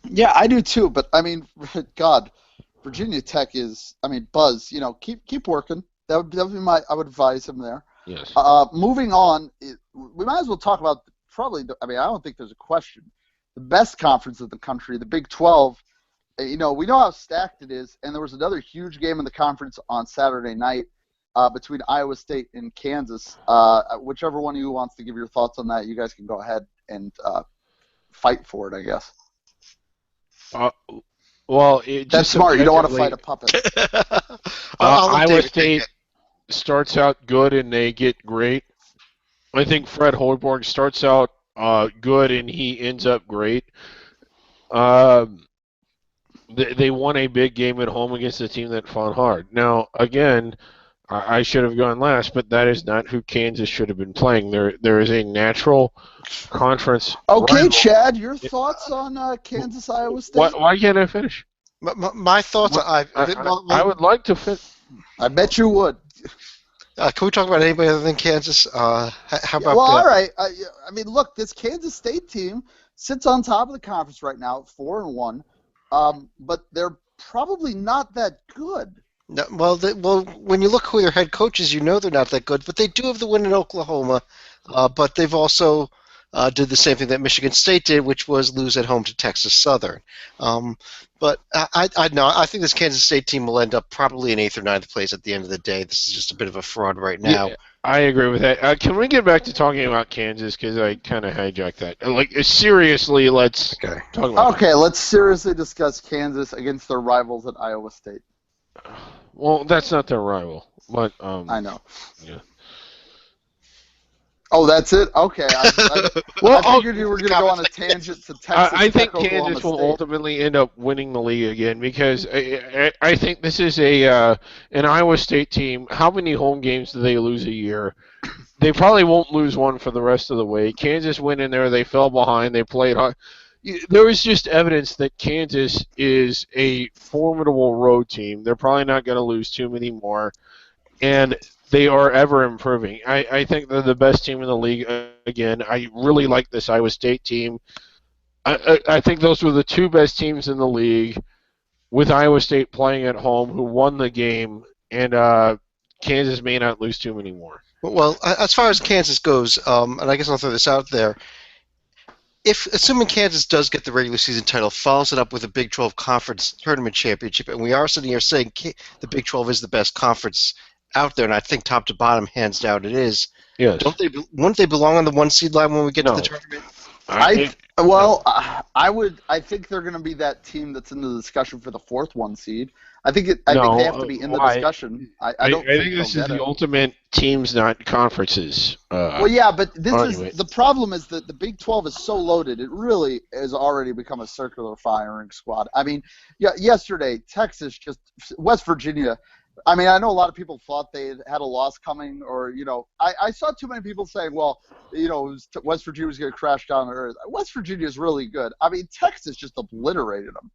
Yeah, I do too. But I mean, God, Virginia Tech is. I mean, Buzz. Keep working. That would be I would advise him there. Yes. Moving on, we might as well talk about probably. I don't think there's a question. The best conference of the country, the Big 12. We know how stacked it is, and there was another huge game in the conference on Saturday night between Iowa State and Kansas. Whichever one of you wants to give your thoughts on that, you guys can go ahead and fight for it, I guess. That's smart. You don't want to fight a puppet. Iowa State starts out good, and they get great. I think Fred Hoiberg starts out good, and he ends up great. They won a big game at home against a team that fought hard. Now, again, I should have gone last, but that is not who Kansas should have been playing. There is a natural conference. Okay, rival. Chad, your thoughts on Kansas, Iowa State? Why can't I finish? My thoughts. I would like to finish. I bet you would. Can we talk about anybody other than Kansas? How about? Well, all right. I mean, look, this Kansas State team sits on top of the conference right now, 4-1. But they're probably not that good. No, well, when you look who their head coach is, they're not that good. But they do have the win in Oklahoma. But they've also did the same thing that Michigan State did, which was lose at home to Texas Southern. But I think this Kansas State team will end up probably in 8th or 9th place at the end of the day. This is just a bit of a fraud right now. Yeah, I agree with that. Can we get back to talking about Kansas, because I kind of hijacked that? Like, seriously, let's talk about Okay, let's seriously discuss Kansas against their rivals at Iowa State. Well, that's not their rival, but I know. Yeah. Oh, that's it? Okay. I figured you were going to go on a tangent to Texas. I think Tech, Kansas will State. ultimately end up winning the league again, because I think this is an Iowa State team. How many home games do they lose a year? They probably won't lose one for the rest of the way. Kansas went in there. They fell behind. They played hard. There was just evidence that Kansas is a formidable road team. They're probably not going to lose too many more. And they are ever improving. I think they're the best team in the league again. I really like this Iowa State team. I think those were the two best teams in the league, with Iowa State playing at home, who won the game, and Kansas may not lose too many more. Well, as far as Kansas goes, and I guess I'll throw this out there, assuming Kansas does get the regular season title, follows it up with a Big 12 Conference Tournament Championship, and we are sitting here saying the Big 12 is the best conference out there, and I think top to bottom, hands down, it is. Yes. Wouldn't they belong on the 1 seed line when we get to the tournament? I think they're going to be that team that's in the discussion for the 4th 1 seed. I think they have to be in the discussion. I think this is the ultimate teams, not conferences. Well, yeah, but the problem is that the Big 12 is so loaded. It really has already become a circular firing squad. I mean, yesterday West Virginia. I mean, I know a lot of people thought they had a loss coming, or, I saw too many people saying, well, West Virginia was going to crash down to earth. West Virginia is really good. I mean, Texas just obliterated them.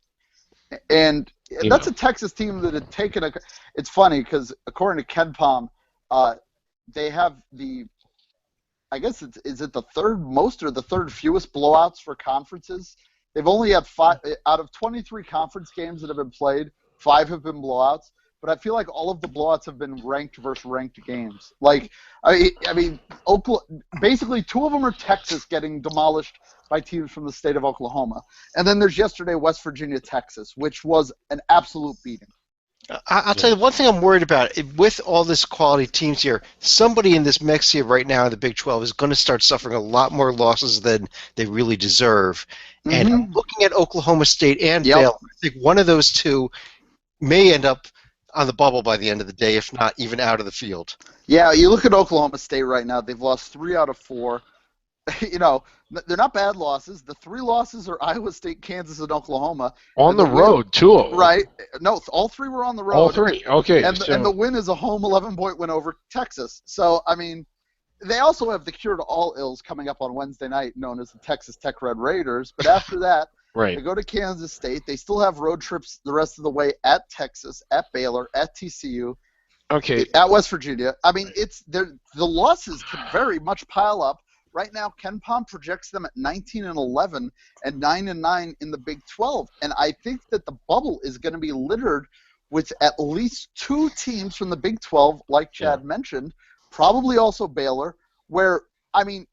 And that's a Texas team that had taken it's funny because according to KenPom, they have I guess is it the third most or the third fewest blowouts for conferences? They've only had 5 out of 23 conference games that have been played, 5 have been blowouts. But I feel like all of the blowouts have been ranked versus ranked games. Like, I mean, basically 2 of them are Texas getting demolished by teams from the state of Oklahoma. And then there's yesterday West Virginia, Texas, which was an absolute beating. I'll tell you one thing I'm worried about. With all this quality teams here, somebody in this mix here right now in the Big 12 is going to start suffering a lot more losses than they really deserve. Mm-hmm. And looking at Oklahoma State and Baylor, I think one of those two may end up on the bubble by the end of the day, if not even out of the field. Yeah, you look at Oklahoma State right now. They've lost 3 out of 4. They're not bad losses. The 3 losses are Iowa State, Kansas, and Oklahoma. On the road, 2 of them. Right. No, all 3 were on the road. All 3, okay. And the win is a home 11-point win over Texas. So, I mean, they also have the cure to all ills coming up on Wednesday night, known as the Texas Tech Red Raiders. But after that, right. They go to Kansas State. They still have road trips the rest of the way at Texas, at Baylor, at TCU, at West Virginia. I mean, the losses can very much pile up. Right now, KenPom projects them at 19-11 and 9-9 in the Big 12. And I think that the bubble is going to be littered with at least 2 teams from the Big 12, like Chad mentioned, probably also Baylor, where, I mean,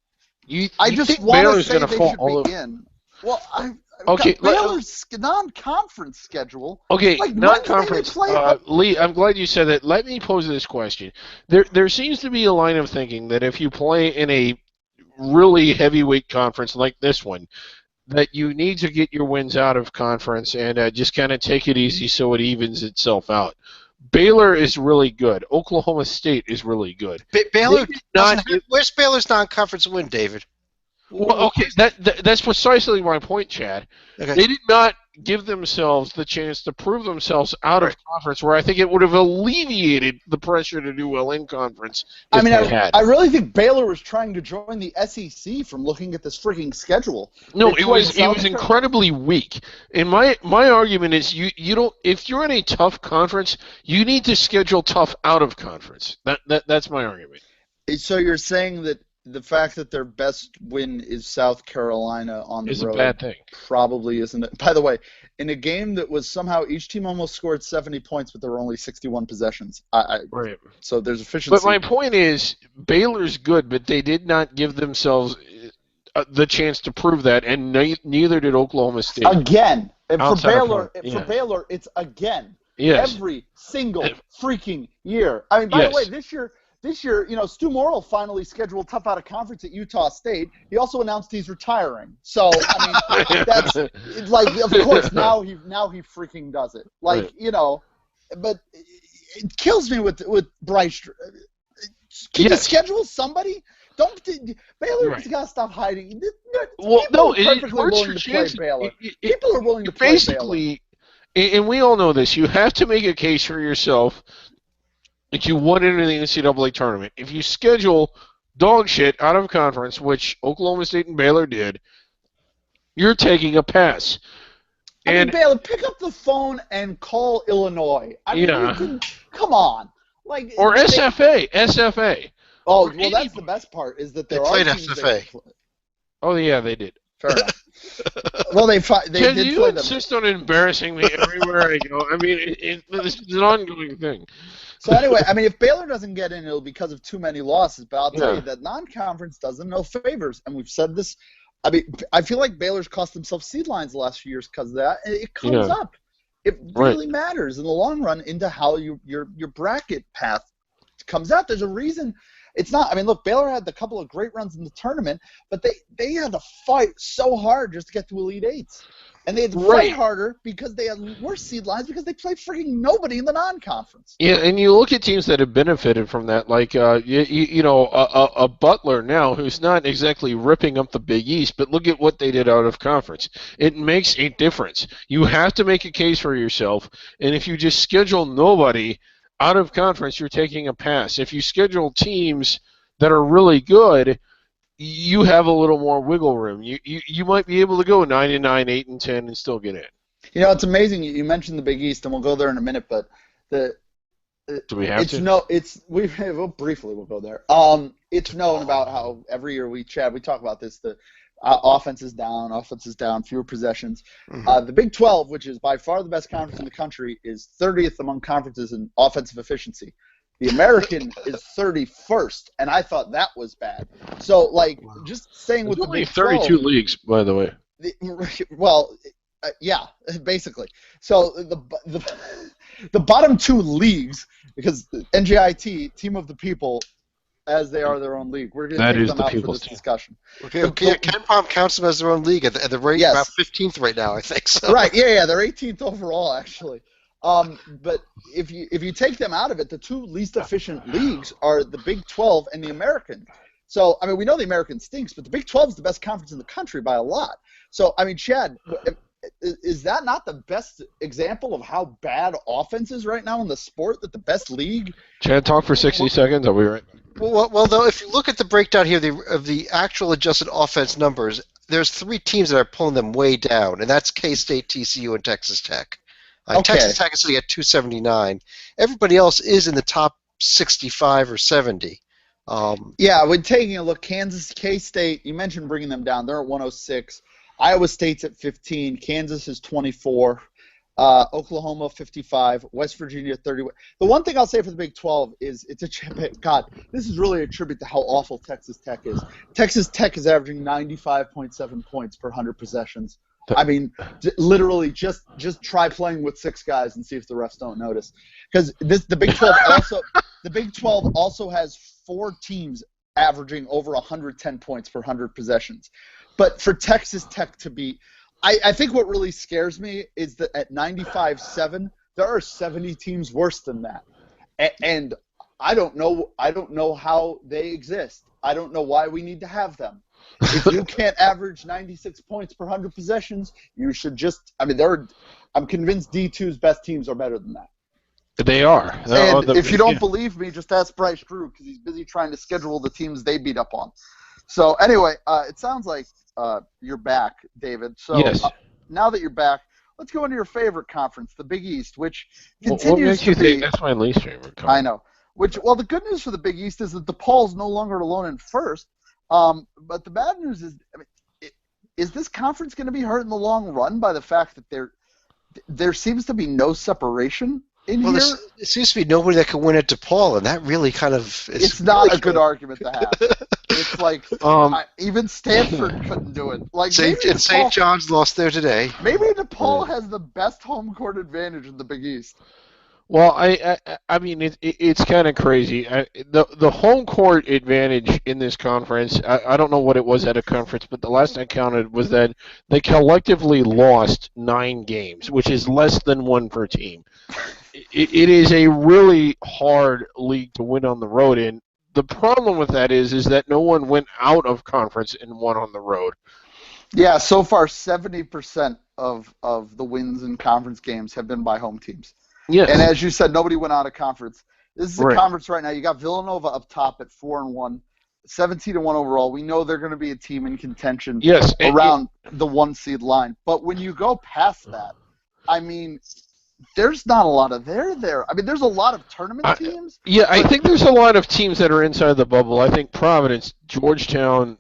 I just want to say they should be in. Well, Baylor's non-conference schedule. Okay, non-conference. Lee, I'm glad you said that. Let me pose this question. There seems to be a line of thinking that if you play in a really heavyweight conference like this one, that you need to get your wins out of conference and just kind of take it easy so it evens itself out. Baylor is really good. Oklahoma State is really good. Baylor where's Baylor's non-conference win, David? Well, okay, that's precisely my point, Chad. Okay. They did not give themselves the chance to prove themselves out of conference, where I think it would have alleviated the pressure to do well in conference. I really think Baylor was trying to join the SEC from looking at this freaking schedule. No, it was incredibly weak. And my argument is you don't, if you're in a tough conference, you need to schedule tough out of conference. That's my argument. So you're saying that the fact that their best win is South Carolina on the road is a bad thing. Probably isn't it. By the way, in a game that was somehow each team almost scored 70 points, but there were only 61 possessions. Right. So there's efficiency. But my point is, Baylor's good, but they did not give themselves the chance to prove that, and neither did Oklahoma State. Again, and for Outside of Baylor, Florida, for yes. Baylor, it's again. Yes. Every single freaking year. I mean, by the way, this year, Stu Morrill finally scheduled tough out of conference at Utah State. He also announced he's retiring. So I mean, that's like, of course, now he freaking does it. Like, Right. But it kills me with Bryce. Can you schedule somebody? Baylor's got to stop hiding. Well, no, People are perfectly willing to play Baylor. People are willing to play Baylor. And we all know this, you have to make a case for yourself that you want into the NCAA tournament. If you schedule dog shit out of conference, which Oklahoma State and Baylor did, you're taking a pass. I mean, Baylor, pick up the phone and call Illinois. I mean, come on. Or SFA. Oh, well, that's the best part, is that they played SFA. Oh, yeah, they did. Fair enough. Well, they did play them. You insist on embarrassing me everywhere I go. I mean, this is an ongoing thing. So anyway, I mean, if Baylor doesn't get in, it'll be because of too many losses. But I'll tell you that non-conference doesn't know favors, and we've said this. I mean, I feel like Baylor's cost themselves seed lines the last few years because of that. It comes up. It really matters in the long run into how your bracket path comes out. There's a reason. It's not. I mean, look, Baylor had a couple of great runs in the tournament, but they had to fight so hard just to get to Elite Eights. And they had to fight harder because they had worse seed lines because they played freaking nobody in the non-conference. Yeah, and you look at teams that have benefited from that, like a Butler now, who's not exactly ripping up the Big East, but look at what they did out of conference. It makes a difference. You have to make a case for yourself, and if you just schedule nobody out of conference, you're taking a pass. If you schedule teams that are really good, you have a little more wiggle room. You might be able to go 9-9, 8-10, and still get in. You know, it's amazing. You mentioned the Big East, and we'll go there in a minute. But do we have to? Briefly we'll go there. It's known about how every year we talk about this. The offense is down, fewer possessions. Mm-hmm. The Big 12, which is by far the best conference in the country, is 30th among conferences in offensive efficiency. The American is 31st, and I thought that was bad. So, just saying with the Big 12, 32 leagues, by the way. Yeah, basically. So the bottom two leagues, because NJIT, Team of the People, as they are their own league, we're going to take them out for this discussion. Okay. Ken Pom counts them as their own league at the rate about 15th right now, I think. So. Right. Yeah. They're 18th overall, actually. But if you take them out of it, the two least efficient leagues are the Big 12 and the American. So, I mean, we know the American stinks, but the Big 12 is the best conference in the country by a lot. So, I mean, Chad, is that not the best example of how bad offense is right now in the sport, that the best league? Chad, talk for 60 seconds. Are we right? Well, though, if you look at the breakdown here of the actual adjusted offense numbers, there's three teams that are pulling them way down, and that's K-State, TCU, and Texas Tech. Texas Tech is sitting at 279. Everybody else is in the top 65 or 70. When taking a look, Kansas, K-State, you mentioned bringing them down. They're at 106. Iowa State's at 15. Kansas is 24. Oklahoma 55. West Virginia 31. The one thing I'll say for the Big 12 is God, this is really a tribute to how awful Texas Tech is. Texas Tech is averaging 95.7 points per 100 possessions. I mean, literally, just try playing with six guys and see if the refs don't notice. Because the Big 12 also has four teams averaging over 110 points per 100 possessions. But for Texas Tech to be, I think what really scares me is that at 95-7, there are 70 teams worse than that, and I don't know how they exist. I don't know why we need to have them. If you can't average 96 points per 100 possessions, you should just. I mean, I'm convinced D2's best teams are better than that. They are. And if you don't believe me, just ask Bryce Drew, because he's busy trying to schedule the teams they beat up on. So anyway, it sounds like you're back, David. So yes. Now that you're back, let's go into your favorite conference, the Big East, which continues to be. That's my least favorite conference. I know. The good news for the Big East is that DePaul's no longer alone in first. But the bad news is, is this conference going to be hurt in the long run by the fact that there seems to be no separation in here? Well, there seems to be nobody that can win at DePaul, and that really kind of is. It's not a good argument to have. It's like even Stanford couldn't do it. Like St. John's lost there today. Maybe DePaul has the best home court advantage in the Big East. Well, I mean, it's kind of crazy. The home court advantage in this conference, I don't know what it was at a conference, but the last I counted was that they collectively lost 9 games, which is less than 1 per team. It is a really hard league to win on the road in. The problem with that is that no one went out of conference and won on the road. Yeah, so far 70% of the wins in conference games have been by home teams. Yes. And as you said, nobody went out of conference. This is a conference right now. You got Villanova up top at 4-1, 17-1 overall. We know they're going to be a team in contention around the 1 seed line. But when you go past that, I mean, there's not a lot of there. I mean, there's a lot of tournament teams. I think there's a lot of teams that are inside the bubble. I think Providence, Georgetown,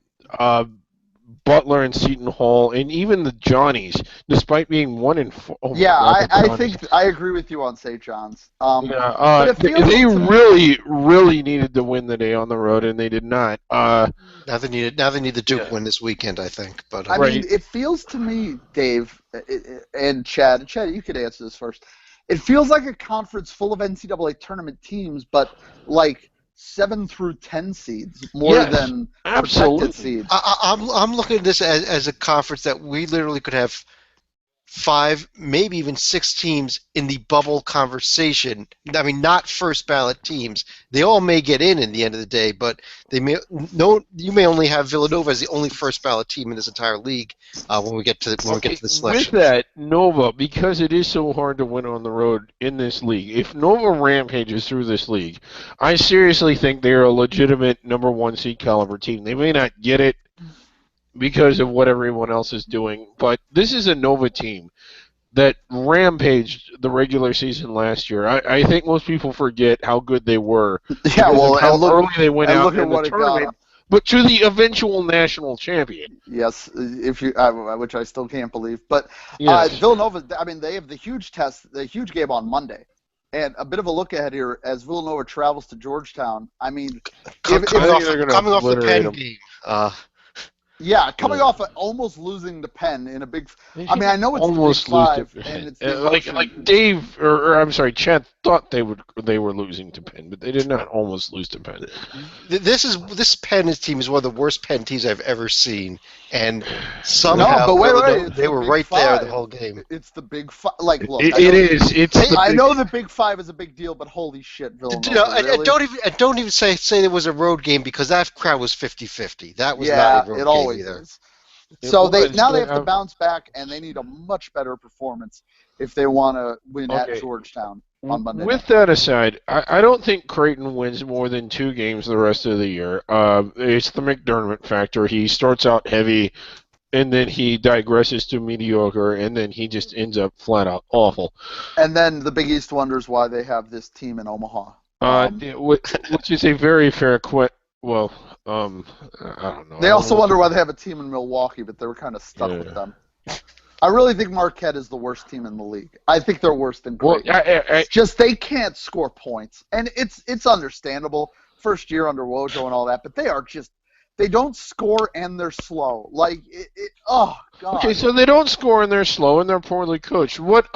Butler and Seton Hall, and even the Johnnies, despite being 1-4. Oh I think I agree with you on St. John's. But they really needed to win the day on the road, and they did not. Now they need the Duke win this weekend, I think. But I mean, it feels to me, Dave and Chad. Chad, you could answer this first. It feels like a conference full of NCAA tournament teams, but like 7 through 10 seeds more than protected seeds. I'm looking at this as a conference that we literally could have 5, maybe even 6 teams in the bubble conversation. I mean, not first ballot teams. They all may get in the end of the day, but you may only have Villanova as the only first ballot team in this entire league when we get to the selection. With that, Nova, because it is so hard to win on the road in this league, if Nova rampages through this league, I seriously think they're a legitimate number 1 seed caliber team. They may not get it because of what everyone else is doing, but this is a Nova team that rampaged the regular season last year. I think most people forget how good they were. Yeah, well, how early they went out in the tournament, but to the eventual national champion. Yes, which I still can't believe. But Villanova, I mean, they have the huge game on Monday. And a bit of a look ahead here as Villanova travels to Georgetown. I mean, coming off the Penn game. Coming off of almost losing to Penn in a big. I mean, I know it's almost the Big Five, and it's like Dave or I'm sorry, Chad thought they were losing to Penn, but they did not almost lose to Penn. This Penn team is one of the worst Penn teams I've ever seen, and somehow they were right there the whole game. It's the Big Five. Like, look, it is. I know the Big Five is a big deal, but holy shit, Villanova. Really? Don't even say there was a road game because that crowd was 50-50. That was not a road game. Either. So they have to bounce back, and they need a much better performance if they want to win at Georgetown on Monday. With that aside, I don't think Creighton wins more than 2 games the rest of the year. It's the McDermott factor. He starts out heavy, and then he digresses to mediocre, and then he just ends up flat out awful. And then the Big East wonders why they have this team in Omaha. Which is a very fair question. Well, I don't know. They also wonder why they have a team in Milwaukee, but they were kind of stuck with them. I really think Marquette is the worst team in the league. I think they're worse than Creighton. Well, just they can't score points, and it's understandable. First year under Wojo and all that, but they don't score and they're slow. Like oh god. Okay, so they don't score and they're slow and they're poorly coached. But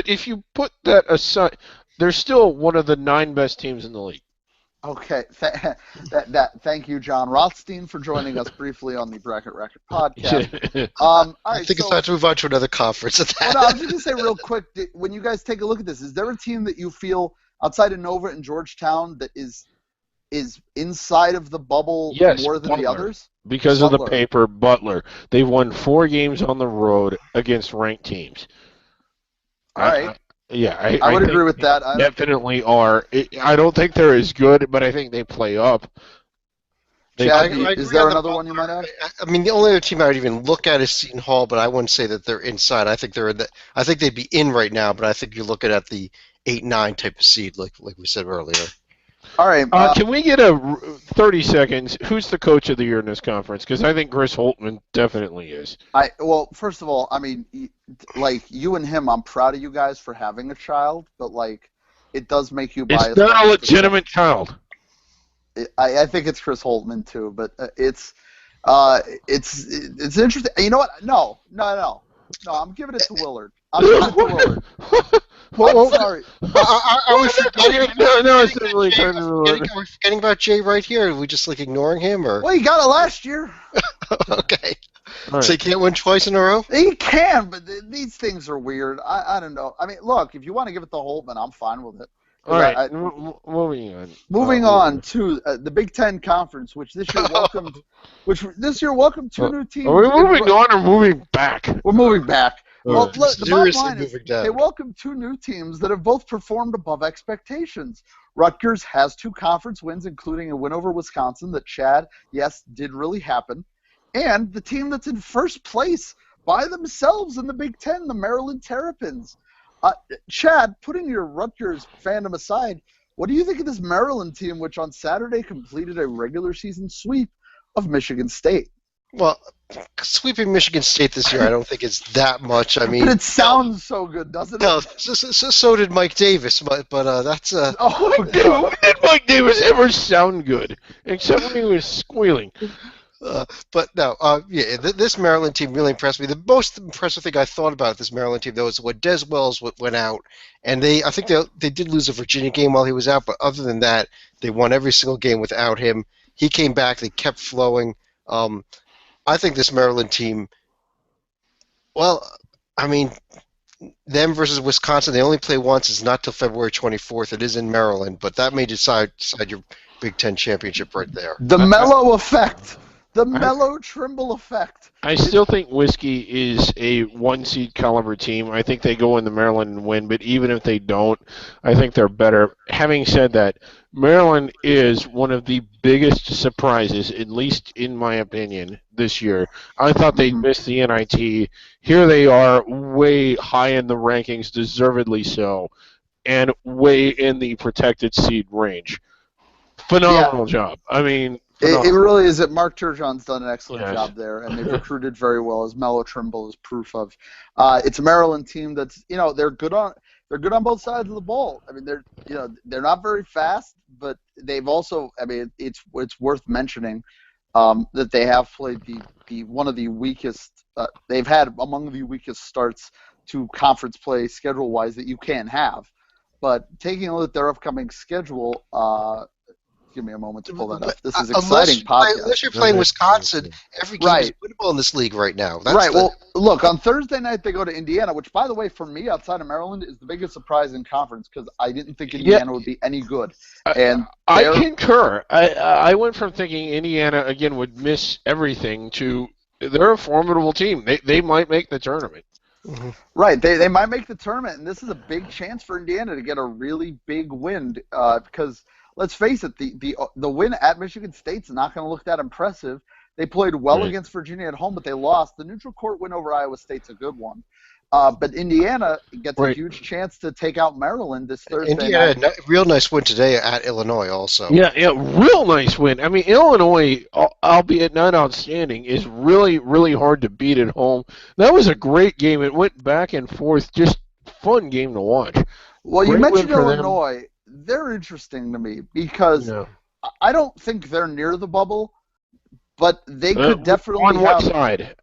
if you put that aside, they're still one of the 9 best teams in the league. Okay, thank you, John Rothstein, for joining us briefly on the Racket podcast. I think it's time to move on to another conference. I was just going to say real quick, when you guys take a look at this, is there a team that you feel outside of Nova and Georgetown that is inside of the bubble more than the others? Because of the paper, Butler. They've won 4 games on the road against ranked teams. All right. I would agree with that. Definitely are. I don't think they're as good, but I think they play up. Chad, is there another one you might have? I mean, the only other team I would even look at is Seton Hall, but I wouldn't say that they're inside. I think I think they'd be in right now, but I think you're looking at the 8-9 type of seed, like we said earlier. All right. Can we get a 30 seconds? Who's the coach of the year in this conference? Because I think Chris Holtman definitely is. Well, first of all, I mean, like you and him, I'm proud of you guys for having a child, but like, it does make you biased. It's not a legitimate child. I think it's Chris Holtmann too, but it's interesting. You know what? No. I'm giving it to Willard. I'm giving it to Willard. I'm sorry. Are we forgetting? No, it's definitely turning to Willard. Are we forgetting about Jay right here? Are we just like ignoring him, or? Well, he got it last year. Okay. Right. So he can't win twice in a row? He can, but these things are weird. I don't know. I mean, look, if you want to give it to Holtmann, I'm fine with it. All right, moving on. Moving on to the Big Ten Conference, which this year welcomed two new teams. Are we moving on or moving back? We're moving back. Well, look, the bottom Seriously line is moving down. they welcomed two new teams that have both performed above expectations. Rutgers has 2 conference wins, including a win over Wisconsin that Chad, yes, did really happen. And the team that's in first place by themselves in the Big Ten, the Maryland Terrapins. Chad, putting your Rutgers fandom aside, what do you think of this Maryland team, which on Saturday completed a regular season sweep of Michigan State? Well, sweeping Michigan State this year, I don't think it's that much. I mean, but it sounds so good, doesn't it? No, so did Mike Davis, but that's Oh, When did Mike Davis ever sound good? Except when he was squealing. But no, this Maryland team really impressed me. The most impressive thing I thought about this Maryland team, though, is when Des Wells went out, and I think they did lose a Virginia game while he was out, but other than that, they won every single game without him. He came back, they kept flowing. I think this Maryland team, well, I mean, them versus Wisconsin, they only play once. It's not till February 24th. It is in Maryland, but that may decide your Big Ten championship right there. The mellow effect. The mellow Trimble effect. I still think Whiskey is a 1-seed caliber team. I think they go into Maryland and win, but even if they don't, I think they're better. Having said that, Maryland is one of the biggest surprises, at least in my opinion, this year. I thought they'd miss the NIT. Here they are, way high in the rankings, deservedly so, and way in the protected seed range. Phenomenal job. I mean, it really is. Mark Turgeon's done an excellent job there, and they've recruited very well, as Mello Trimble is proof of. It's a Maryland team that's, they're good on both sides of the ball. I mean, they're not very fast, but they've also, I mean, it's worth mentioning that they have played the one of the weakest. They've had among the weakest starts to conference play schedule-wise that you can have. But taking a look at their upcoming schedule. Give me a moment to pull that up. This is exciting podcast. Unless you're playing Wisconsin, every game is winnable in this league right now. Well, look, on Thursday night they go to Indiana, which, by the way, for me, outside of Maryland, is the biggest surprise in conference because I didn't think Indiana would be any good. And I concur. I went from thinking Indiana, again, would miss everything to they're a formidable team. They might make the tournament. Mm-hmm. Right, they might make the tournament, and this is a big chance for Indiana to get a really big win because – let's face it, the win at Michigan State's not going to look that impressive. They played well against Virginia at home, but they lost. The neutral court win over Iowa State's a good one. But Indiana gets a huge chance to take out Maryland this Thursday Indiana night. Real nice win today at Illinois also. Yeah, real nice win. I mean, Illinois, albeit not outstanding, is really, really hard to beat at home. That was a great game. It went back and forth. Just fun game to watch. Well, you mentioned Illinois. They're interesting to me because I don't think they're near the bubble, but they could definitely on what side?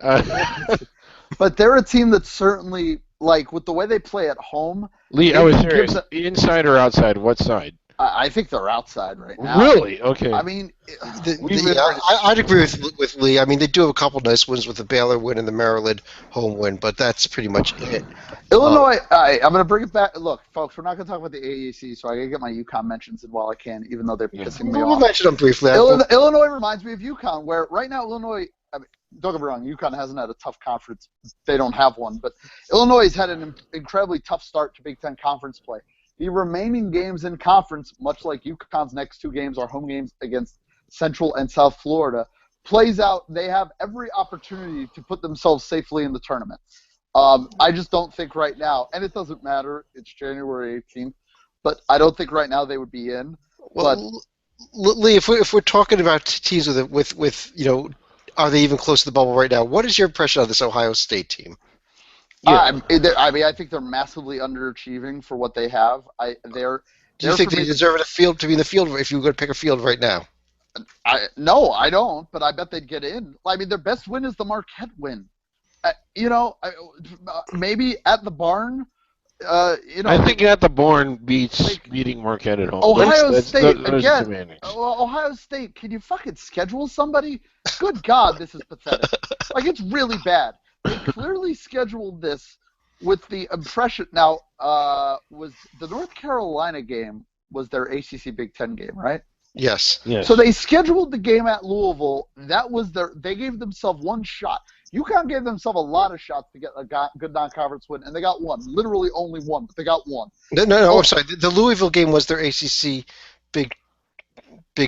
But they're a team that's certainly, like, with the way they play at home. Lee, I was serious. Inside or outside? What side? I think they're outside right now. Really? Okay. I mean, I'd agree with Lee. I mean, they do have a couple nice wins with the Baylor win and the Maryland home win, but that's pretty much it. Illinois, I'm going to bring it back. Look, folks, we're not going to talk about the AAC, so I got to get my UConn mentions in while I can, even though they're pissing me off. We'll mention them briefly. Illinois reminds me of UConn, where right now Illinois, I mean, don't get me wrong, UConn hasn't had a tough conference. They don't have one, but Illinois has had an incredibly tough start to Big Ten conference play. The remaining games in conference, much like UConn's next 2 games are home games against Central and South Florida, plays out. They have every opportunity to put themselves safely in the tournament. I just don't think right now, and it doesn't matter, it's January 18th, but I don't think right now they would be in. Well, Lee, if we're talking about teams with are they even close to the bubble right now? What is your impression of this Ohio State team? I mean, I think they're massively underachieving for what they have. Do you think they deserve to be in the field if you were going to pick a field right now? No, I don't, but I bet they'd get in. I mean, their best win is the Marquette win. Maybe at the barn. I think at the barn beats beating Marquette at home. Ohio State those again. Ohio State, can you fucking schedule somebody? Good God, this is pathetic. Like, it's really bad. They clearly scheduled this with the impression. Now, was the North Carolina game was their ACC Big Ten game, right? Yes. So they scheduled the game at Louisville. That was they gave themselves one shot. UConn gave themselves a lot of shots to get a good non-conference win, and they got one. Literally only one, but they got one. No, I'm sorry. The Louisville game was their ACC Big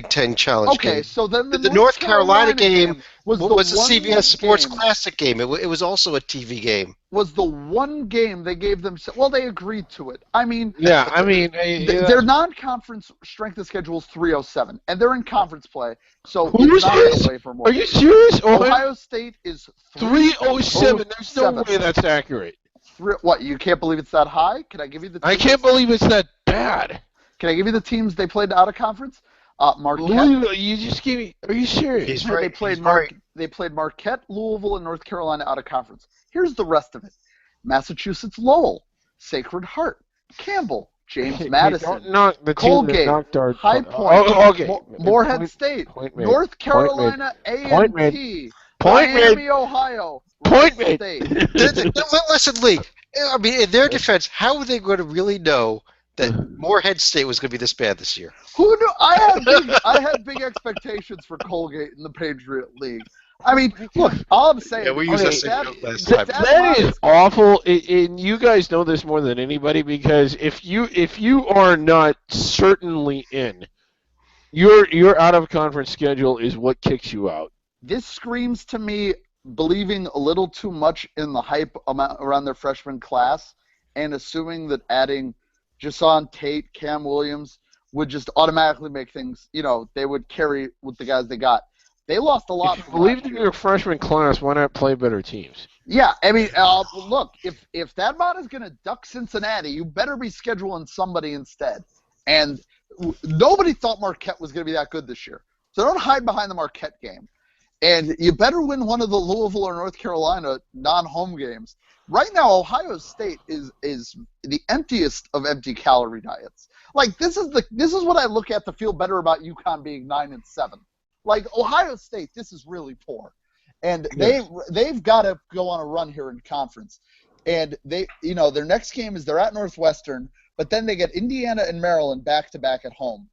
Ten Challenge game. Okay, so then the North Carolina game was the CBS Sports Classic game. It was also a TV game. Was the one game they gave themselves. Well, they agreed to it. I mean, their non-conference strength of schedule is 307, and they're in conference play. So it's not away from. Are you serious? Ohio State is 307. There's no way that's accurate. What? You can't believe it's that high? Can I give you the? I can't believe it's that bad. Can I give you the teams they played out of conference? Marquette. You just gave me. Are you serious? They played Marquette, Louisville, and North Carolina out of conference. Here's the rest of it: Massachusetts, Lowell, Sacred Heart, Campbell, James Madison, Colgate, High Point, Morehead State, North Carolina A&T, Miami, Ohio, Wright State. Listen, Lee. I mean, in their defense, how are they going to really know that Morehead State was going to be this bad this year? Who knew? I had big expectations for Colgate in the Patriot League. I mean, look, all I'm saying. Yeah, we used that same last time. That is awful, and you guys know this more than anybody because if you are not certainly in, your out of conference schedule is what kicks you out. This screams to me believing a little too much in the hype around their freshman class, and assuming that adding Jason Tate, Cam Williams would just automatically make things. They would carry with the guys they got. They lost a lot. If you believed in your freshman class, why not play better teams? Yeah, I mean, look, if that mod is going to duck Cincinnati, you better be scheduling somebody instead. And nobody thought Marquette was going to be that good this year. So don't hide behind the Marquette game. And you better win one of the Louisville or North Carolina non-home games. Right now, Ohio State is the emptiest of empty calorie diets. Like, this is what I look at to feel better about UConn being 9-7. Like, Ohio State, this is really poor. And they've got to go on a run here in conference. And their next game is they're at Northwestern, but then they get Indiana and Maryland back-to-back at home.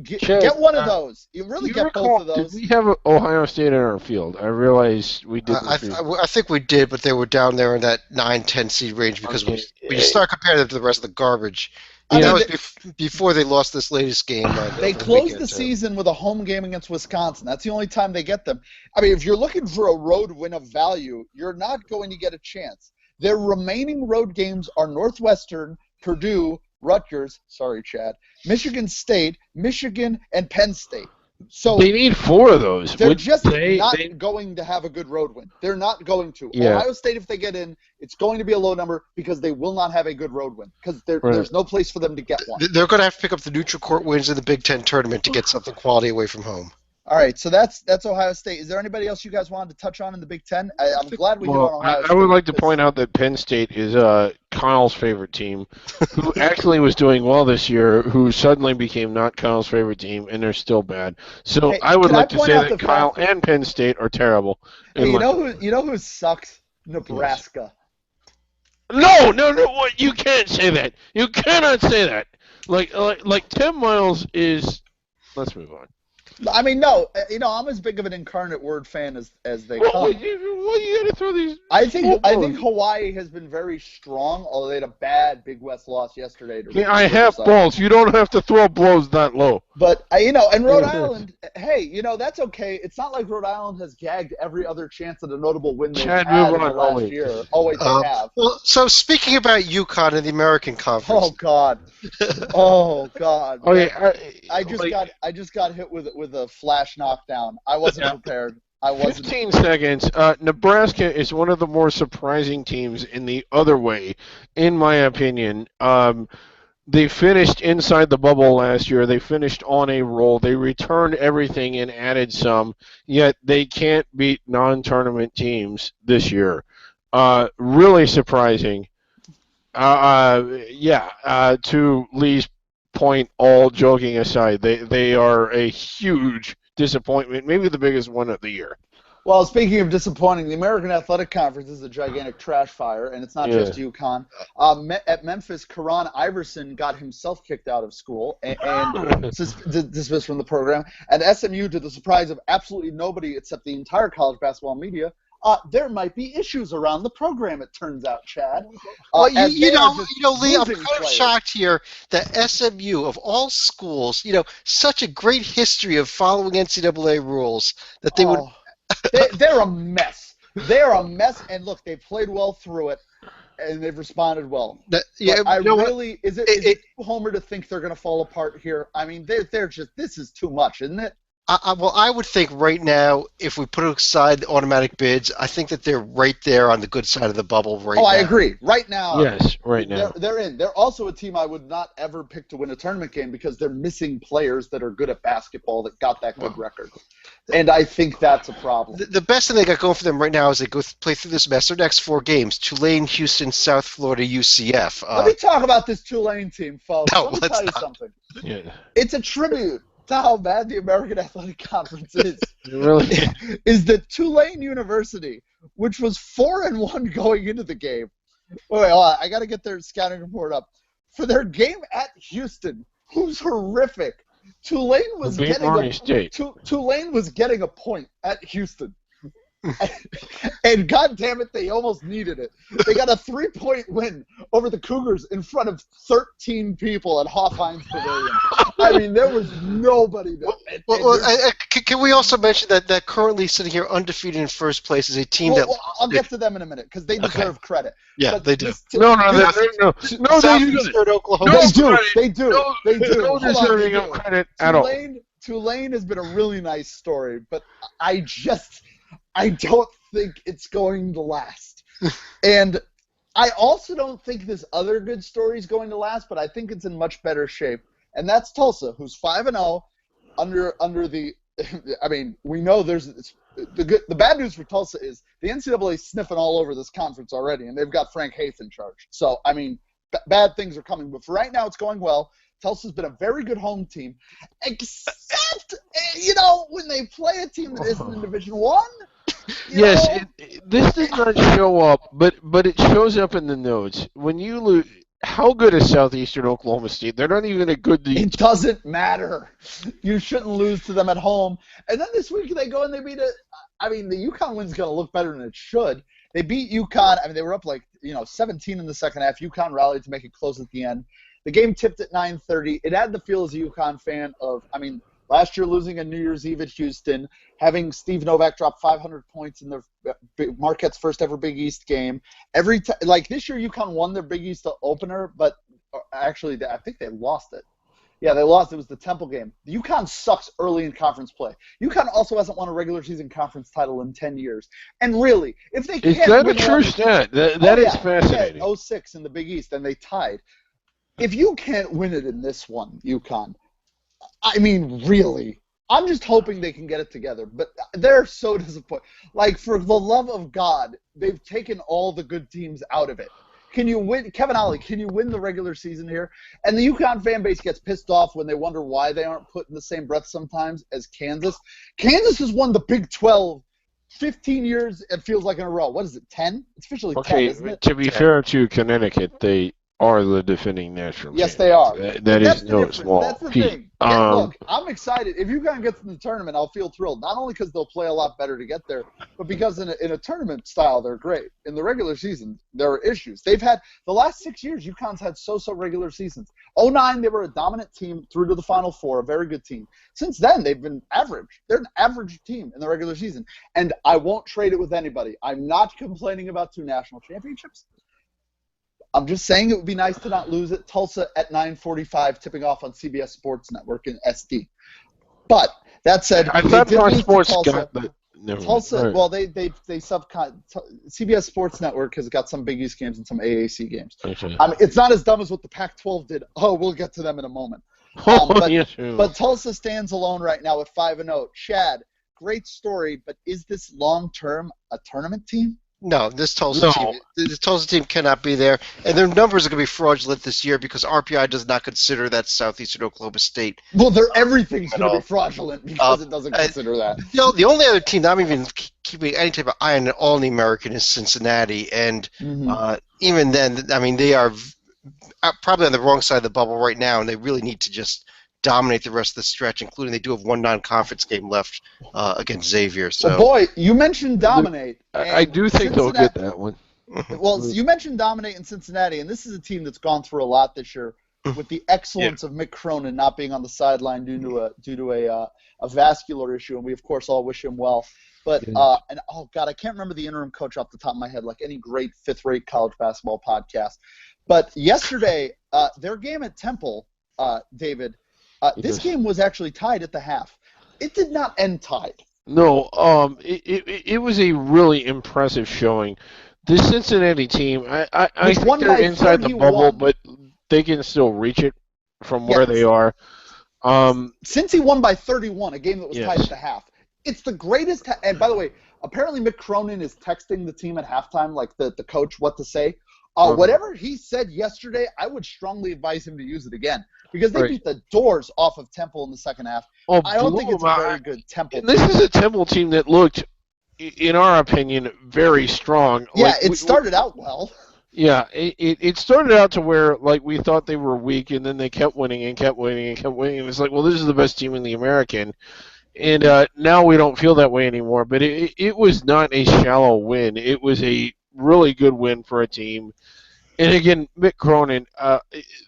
Get one of those. You really get both of those. Did we have Ohio State in our field? I realized we did. I think we did, but they were down there in that 9-10 seed range because when you start comparing them to the rest of the garbage. That was before they lost this latest game. They closed the season with a home game against Wisconsin. That's the only time they get them. I mean, if you're looking for a road win of value, you're not going to get a chance. Their remaining road games are Northwestern, Purdue, Rutgers, sorry, Chad, Michigan State, Michigan, and Penn State. So they need 4 of those. They're not going to have a good road win. They're not going to. Yeah. Ohio State, if they get in, it's going to be a low number because they will not have a good road win because there's no place for them to get one. They're going to have to pick up the neutral court wins in the Big Ten tournament to get something quality away from home. All right, so that's Ohio State. Is there anybody else you guys wanted to touch on in the Big Ten? I'm glad we hit on Ohio State. I would like to point out that Penn State is Kyle's favorite team, who actually was doing well this year, who suddenly became not Kyle's favorite team, and they're still bad. So I would like to say that Kyle and Penn State are terrible. Hey, you know who sucks? Nebraska. No! What? You can't say that. You cannot say that. Like Tim Miles is. Let's move on. I mean, no, I'm as big of an incarnate word fan as they come. Why you gotta throw these? I think Hawaii has been very strong, although they had a bad Big West loss yesterday. I have balls. You don't have to throw blows that low. But and Rhode Island, hey, that's okay. It's not like Rhode Island has gagged every other chance at a notable win they've had in the last year. Always they have. Well, so speaking about UConn and the American Conference. Oh God. Okay, I just got hit with a flash knockdown. I wasn't prepared. 15 seconds. Nebraska is one of the more surprising teams in the other way, in my opinion. They finished inside the bubble last year. They finished on a roll. They returned everything and added some, yet they can't beat non-tournament teams this year. Really surprising. To Lee's point, all joking aside, they are a huge disappointment, maybe the biggest one of the year. Well, speaking of disappointing, the American Athletic Conference is a gigantic trash fire, and it's not just UConn. At Memphis, Karan Iverson got himself kicked out of school and dismissed from the program. And SMU, to the surprise of absolutely nobody except the entire college basketball media, there might be issues around the program, it turns out, Chad. Well, you know, Lee, I'm kind of shocked here that SMU, of all schools, such a great history of following NCAA rules, that they would... They're a mess. They're a mess, and look, they played well through it, and they've responded well. Is it homer to think they're going to fall apart here? I mean, they're just, this is too much, isn't it? Well, I would think right now, if we put aside the automatic bids, I think that they're right there on the good side of the bubble right now. I agree. Right now. Yes, right now. They're in. They're also a team I would not ever pick to win a tournament game because they're missing players that are good at basketball that got that good record. And I think that's a problem. The best thing they got going for them right now is they play through this mess. Their next 4 games: Tulane, Houston, South Florida, UCF. Let me talk about this Tulane team, folks. No, Let me tell you something. Yeah. It's a tribute to how bad the American Athletic Conference is. Really? Is that Tulane University, which was 4-1 going into the game. Wait, hold on. I got to get their scouting report up. For their game at Houston, who's horrific, Tulane was getting a point at Houston. And God damn it, they almost needed it. They got a 3-point win over the Cougars in front of 13 people at Hofheinz Pavilion. I mean, there was nobody there. Can we also mention that currently sitting here undefeated in first place is a team that... Well, I'll get to them in a minute because they deserve credit. Yeah, but they do. No, they do. They do. No deserving of credit at all. Tulane has been a really nice story, but I don't think it's going to last. And I also don't think this other good story is going to last, but I think it's in much better shape. And that's Tulsa, who's 5-0 under the – I mean, we know there's – the bad news for Tulsa is the NCAA is sniffing all over this conference already, and they've got Frank Haith in charge. So, I mean, bad things are coming. But for right now, it's going well. Tulsa's been a very good home team, except, when they play a team that isn't in Division I. Yes, this does not show up, but it shows up in the notes. When you lose, how good is Southeastern Oklahoma State? They're not even a good team. It doesn't matter. You shouldn't lose to them at home. And then this week they go and they beat the UConn win's going to look better than it should. They beat UConn. I mean, they were up 17 in the second half. UConn rallied to make it close at the end. The game tipped at 9:30. It had the feel as a UConn fan of, last year losing on New Year's Eve at Houston, having Steve Novak drop 500 points in Marquette's first ever Big East game. This year UConn won their Big East opener, but actually I think they lost it. Yeah, they lost. It was the Temple game. UConn sucks early in conference play. UConn also hasn't won a regular season conference title in 10 years. And really, if they can't... Is that a true stat? That is fascinating. 06 in the Big East, and they tied. If you can't win it in this one, UConn, I mean, really, I'm just hoping they can get it together. But they're so disappointed. For the love of God, they've taken all the good teams out of it. Can you win, Kevin Ollie, can you win the regular season here? And the UConn fan base gets pissed off when they wonder why they aren't put in the same breath sometimes as Kansas. Kansas has won the Big 12 15 years, it feels like, in a row. What is it, 10? It's officially 10, isn't it? To be fair to Connecticut, they are the defending national champions. Yes, they are. That is no small That's the feat. thing. Yeah, look, I'm excited. If UConn gets in the tournament, I'll feel thrilled. Not only because they'll play a lot better to get there, but because in a tournament style, they're great. In the regular season, there are issues. They've had the last 6 years, UConn's had so-so regular seasons. 2009, they were a dominant team through to the Final Four, a very good team. Since then, they've been average. They're an average team in the regular season. And I won't trade it with anybody. I'm not complaining about 2 national championships. I'm just saying it would be nice to not lose it. Tulsa at 9:45, tipping off on CBS Sports Network in SD. But that said, I thought Fox Sports got the Never mind. Tulsa. Right. Well, they CBS Sports Network has got some Big East games and some AAC games. Okay. I mean, it's not as dumb as what the Pac-12 did. Oh, we'll get to them in a moment. Yes, sure. But Tulsa stands alone right now with 5-0. Chad, great story, but is this long-term a tournament team? No, this Tulsa team cannot be there, and their numbers are going to be fraudulent this year because RPI does not consider that Southeastern Oklahoma State. Well, everything's going to be fraudulent because it doesn't consider that. The only other team that I'm even keeping any type of eye on all the American is Cincinnati, and even then, I mean, they are probably on the wrong side of the bubble right now, and they really need to just dominate the rest of the stretch, including they do have one non-conference game left against Xavier. So, well, boy, you mentioned dominate. I do think they'll get that one. Well, you mentioned dominate in Cincinnati, and this is a team that's gone through a lot this year with the excellence of Mick Cronin not being on the sideline due to a vascular issue, and we of course all wish him well. But and oh god, I can't remember the interim coach off the top of my head, like any great fifth-rate college basketball podcast. But yesterday, their game at Temple, David. This game was actually tied at the half. It did not end tied. No, it was a really impressive showing. This Cincinnati team, I think they're inside the bubble, but they can still reach it from where they are. Cincy won by 31, a game that was tied at the half. It's the greatest. And by the way, apparently Mick Cronin is texting the team at halftime, like the coach, what to say. Whatever he said yesterday, I would strongly advise him to use it again because they beat the doors off of Temple in the second half. I don't think it's a very good Temple team. This is a Temple team that looked, in our opinion, very strong. Yeah, it started out well. Yeah, it started out to where like we thought they were weak, and then they kept winning and kept winning and kept winning. And it's like, well, this is the best team in the American. And now we don't feel that way anymore. But it was not a shallow win. It was a really good win for a team. And again, Mick Cronin,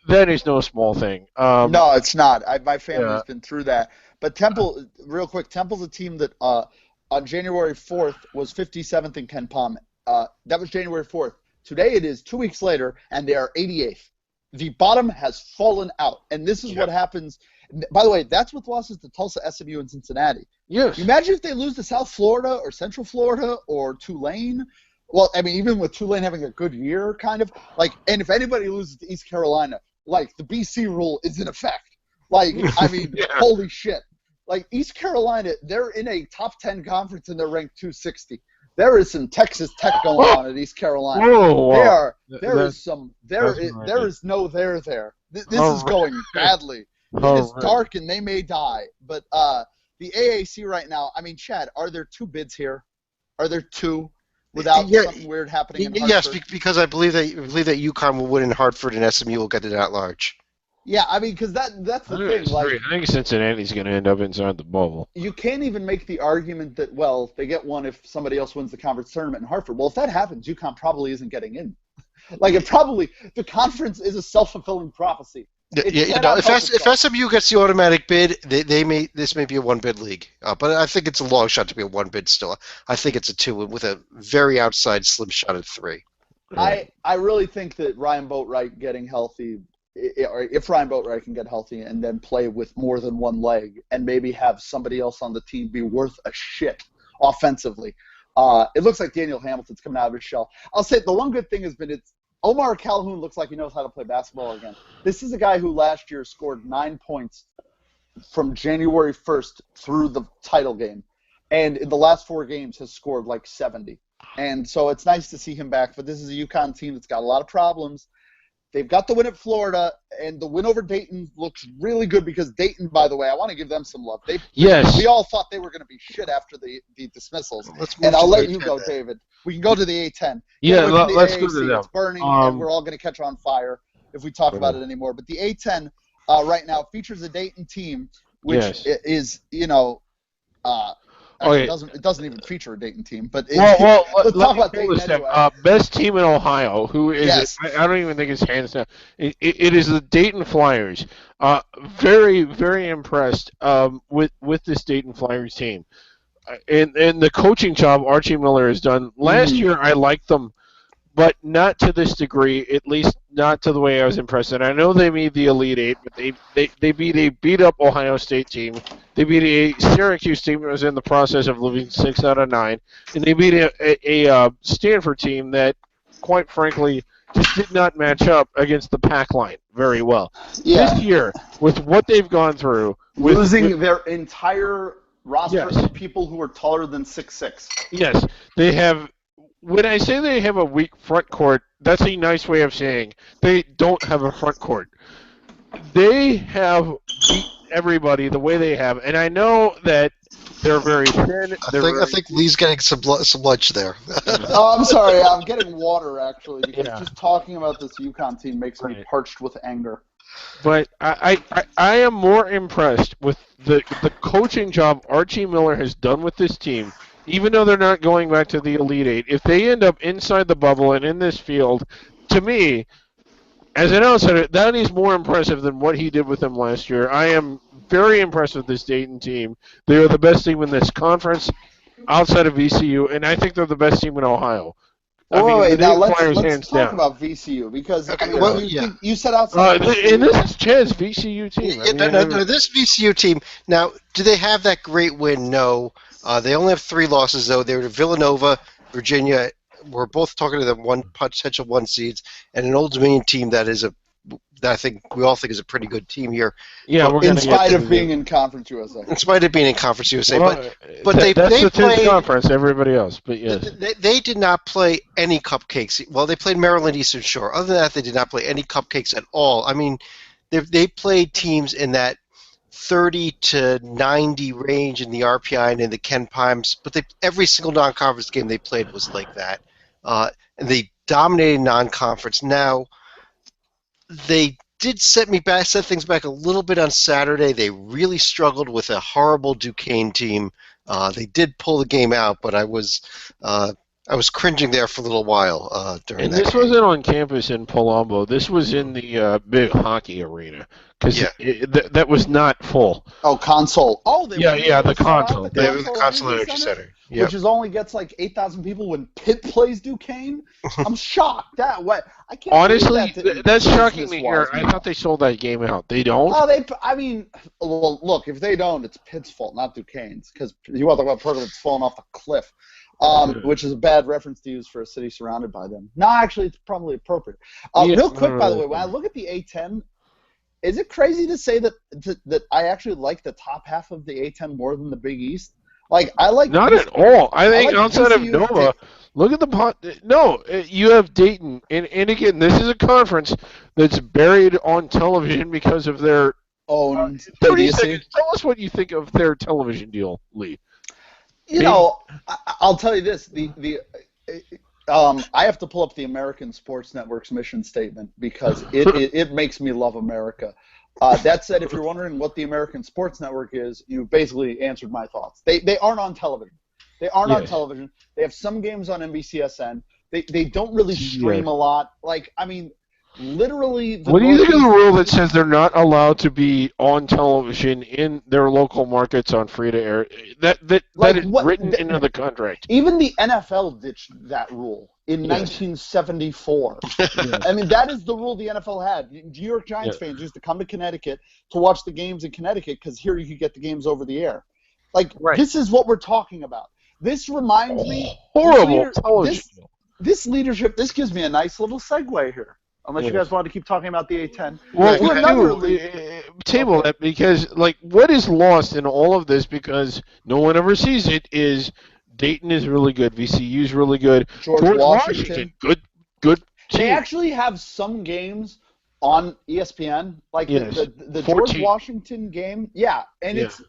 that is no small thing. No, it's not. My family's been through that. But Temple, real quick, Temple's a team that on January 4th was 57th in Ken Palm. That was January 4th. Today it is 2 weeks later, and they are 88th. The bottom has fallen out. And this is what happens. By the way, that's with losses to Tulsa, SMU, and Cincinnati. Yes. Imagine if they lose to South Florida or Central Florida or Tulane. Well, I mean, even with Tulane having a good year, kind of. Like, and if anybody loses to East Carolina, like, the BC rule is in effect. Like, I mean, holy shit. Like, East Carolina, they're in a top 10 conference, and they're ranked 260. There is some Texas Tech going on at East Carolina. Whoa. There is no there there. This is going badly. It is dark, and they may die. But the AAC right now, I mean, Chad, are there two bids here? Are there two without something weird happening in Hartford? Yes, because I believe that UConn will win in Hartford and SMU will get it at large. Yeah, I mean, because that's the thing. Like, I think Cincinnati's going to end up inside the bubble. You can't even make the argument that, well, they get one if somebody else wins the conference tournament in Hartford. Well, if that happens, UConn probably isn't getting in. Like, the conference is a self-fulfilling prophecy. If SMU gets the automatic bid, this may be a one-bid league. But I think it's a long shot to be a one-bid still. I think it's a two with a very outside slim shot at three. I really think that Ryan Boatwright getting healthy, or if Ryan Boatwright can get healthy and then play with more than one leg and maybe have somebody else on the team be worth a shit offensively, it looks like Daniel Hamilton's coming out of his shell. I'll say the one good thing has been Omar Calhoun looks like he knows how to play basketball again. This is a guy who last year scored 9 points from January 1st through the title game, and in the last 4 games has scored like 70. And so it's nice to see him back, but this is a UConn team that's got a lot of problems. They've got the win at Florida, and the win over Dayton looks really good because Dayton, by the way, I want to give them some love. We all thought they were going to be shit after the dismissals. And I'll let you go, David. We can go to the A10. Yeah, let's go to them. It's burning, and we're all going to catch on fire if we talk about it anymore. But the A10 right now features a Dayton team, which is, it doesn't even feature a Dayton team, but let's talk about Dayton anyway. Best team in Ohio, who is I don't even think it's hands down. It is the Dayton Flyers. Very, very impressed with this Dayton Flyers team, and the coaching job Archie Miller has done. Last year I liked them, but not to this degree. At least not to the way I was impressed. And I know they made the Elite Eight, but they beat up Ohio State team. They beat a Syracuse team that was in the process of losing 6 out of 9, and they beat a Stanford team that, quite frankly, just did not match up against the pack line very well. Yeah. This year, with what they've gone through, losing their entire roster of people who are taller than 6'6". Yes, they have. When I say they have a weak front court, that's a nice way of saying they don't have a front court. They have beat everybody the way they have, and I know that they're very thin. I think Lee's getting some lunch there. Oh, I'm sorry. I'm getting water, actually, because just talking about this UConn team makes me parched with anger. But I am more impressed with the coaching job Archie Miller has done with this team, even though they're not going back to the Elite Eight. If they end up inside the bubble and in this field, to me, as an outsider, that is more impressive than what he did with them last year. I am very impressed with this Dayton team. They are the best team in this conference outside of VCU, and I think they're the best team in Ohio. Wait, now let's talk about VCU, because you said outside. And this is Chad's VCU team. No, this VCU team. Now, do they have that great win? No. They only have 3 losses, though. They were to Villanova, Virginia. We're both talking to them potential 1 seeds, and an Old Dominion team that I think we all think is a pretty good team here. Yeah, in spite of being in Conference USA. In spite of being in Conference USA, but that's they the played conference. Everybody else, but yes, they did not play any cupcakes. Well, they played Maryland Eastern Shore. Other than that, they did not play any cupcakes at all. I mean, they played teams in that 30 to 90 range in the RPI and in the Ken Pimes, but every single non-conference game they played was like that. And they dominated non-conference. Now, they did set things back a little bit on Saturday. They really struggled with a horrible Duquesne team. They did pull the game out, but I was cringing there for a little while during that. And this game. wasn't on campus in Palumbo. This was in the big hockey arena because that was not full. Oh, console. Oh, the console. They were the Console Energy Center. Yep. Which only gets like 8,000 people when Pitt plays Duquesne. I'm shocked. I can't. Honestly, that's shocking to hear. I thought they sold that game out. They don't. Oh, look, if they don't, it's Pitt's fault, not Duquesne's, because you want to talk about a program that's falling off a cliff, which is a bad reference to use for a city surrounded by them. No, actually, it's probably appropriate. Real quick, by the way, when I look at the A10. Is it crazy to say that I actually like the top half of the A10 more than the Big East? Like, I like... Not at all. I think outside of Nova, look at the pot. No, you have Dayton. And again, this is a conference that's buried on television because of their own 30 seconds. Tell us what you think of their television deal, Lee. I'll tell you this. I have to pull up the American Sports Network's mission statement because it makes me love America. That said, if you're wondering what the American Sports Network is, you basically answered my thoughts. They aren't on television. They aren't on television. They have some games on NBCSN. They don't really stream a lot. Like, I mean, literally... What do you think of the rule that says they're not allowed to be on television in their local markets on free-to-air? That is written into the contract. Even the NFL ditched that rule in 1974. I mean, that is the rule the NFL had. New York Giants fans used to come to Connecticut to watch the games in Connecticut because here you could get the games over the air. Like, this is what we're talking about. This reminds me... Horrible television. This leadership, this gives me a nice little segue here. Unless you guys want to keep talking about the A10. Well, table that because, like, what is lost in all of this because no one ever sees it is Dayton is really good, VCU is really good, George Washington good team. They actually have some games on ESPN, like the George Washington game. Yeah, and it's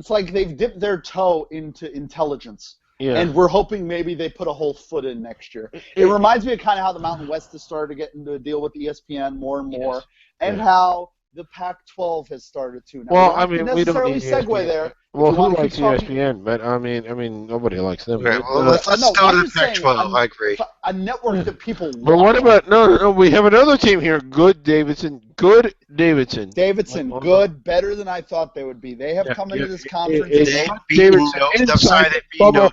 like they've dipped their toe into intelligence. Yeah. And we're hoping maybe they put a whole foot in next year. It reminds me of kind of how the Mountain West has started to get into a deal with ESPN more and more, and how the Pac-12 has started to. Now, well, I mean, we don't necessarily segue there. Well, who likes ESPN? But I mean, nobody likes them. Right, well, let's go to the Pac-12. I agree. A network that people. But what about no? We have another team here. Good Davidson. Davidson, good, better than I thought they would be. They have come into this conference. They beat nobody.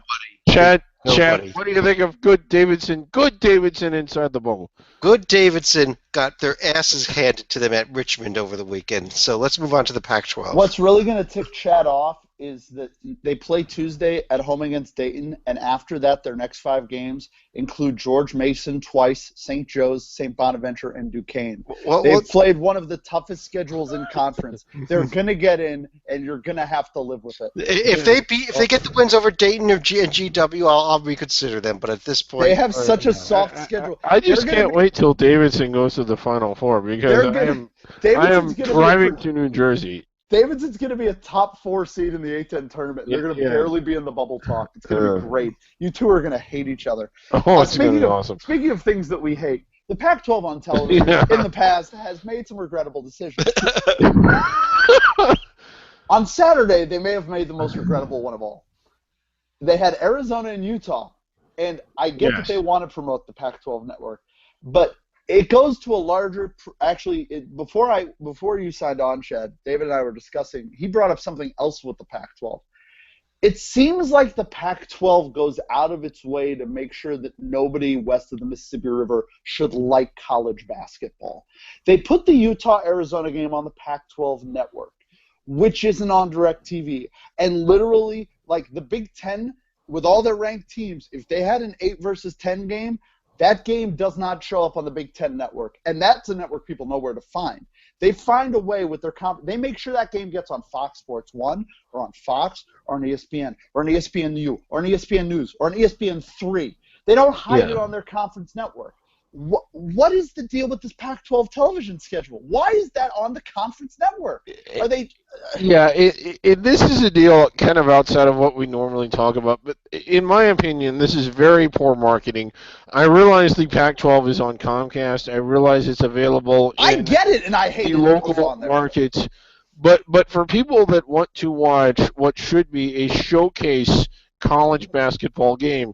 Chad, Chad, Nobody. what do you think of Good Davidson? Good Davidson inside the bowl. Good Davidson got their asses handed to them at Richmond over the weekend. So let's move on to the Pac-12. What's really going to tick Chad off is that they play Tuesday at home against Dayton, and after that, their next 5 games include George Mason twice, St. Joe's, St. Bonaventure, and Duquesne. They've played one of the toughest schedules in conference. They're going to get in, and you're going to have to live with it. If they get the wins over Dayton or GW, I'll reconsider them. But at this point, they have such a soft schedule. I just can't wait till Davidson goes to the Final Four because I am driving to New Jersey. Davidson's going to be a top 4 seed in the A10 tournament. They're going to barely be in the bubble talk. It's going to be great. You two are going to hate each other. Oh, it's going to be awesome. Speaking of things that we hate, the Pac-12 on television in the past has made some regrettable decisions. On Saturday, they may have made the most regrettable one of all. They had Arizona and Utah, and I get that they want to promote the Pac-12 network, but it goes to a larger – actually, before you signed on, Chad, David and I were discussing – he brought up something else with the Pac-12. It seems like the Pac-12 goes out of its way to make sure that nobody west of the Mississippi River should like college basketball. They put the Utah-Arizona game on the Pac-12 network, which isn't on DirecTV. And literally, like the Big Ten, with all their ranked teams, if they had an 8 versus 10 game, that game does not show up on the Big Ten network, and that's a network people know where to find. They find a way with their they make sure that game gets on Fox Sports 1 or on Fox or on ESPN or on ESPNU or on ESPN News or on ESPN 3. They don't hide it on their conference network. What is the deal with this Pac-12 television schedule? Why is that on the conference network? Are they? Yeah, this is a deal kind of outside of what we normally talk about, but in my opinion, this is very poor marketing. I realize the Pac-12 is on Comcast. I realize it's available in I get it, and I hate the local markets. But for people that want to watch what should be a showcase college basketball game,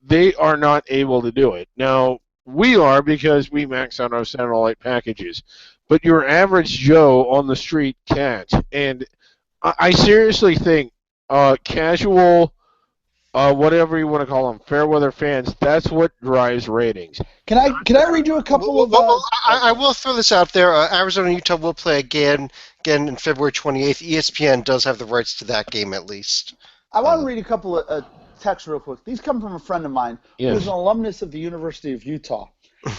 they are not able to do it. Now, we are because we max out our satellite packages. But your average Joe on the street can't. And I seriously think casual, whatever you want to call them, fair weather fans, that's what drives ratings. Can I read you a couple of... I will throw this out there. Arizona and Utah will play again in February 28th. ESPN does have the rights to that game at least. I want to read a couple of texts real quick. These come from a friend of mine who's an alumnus of the University of Utah.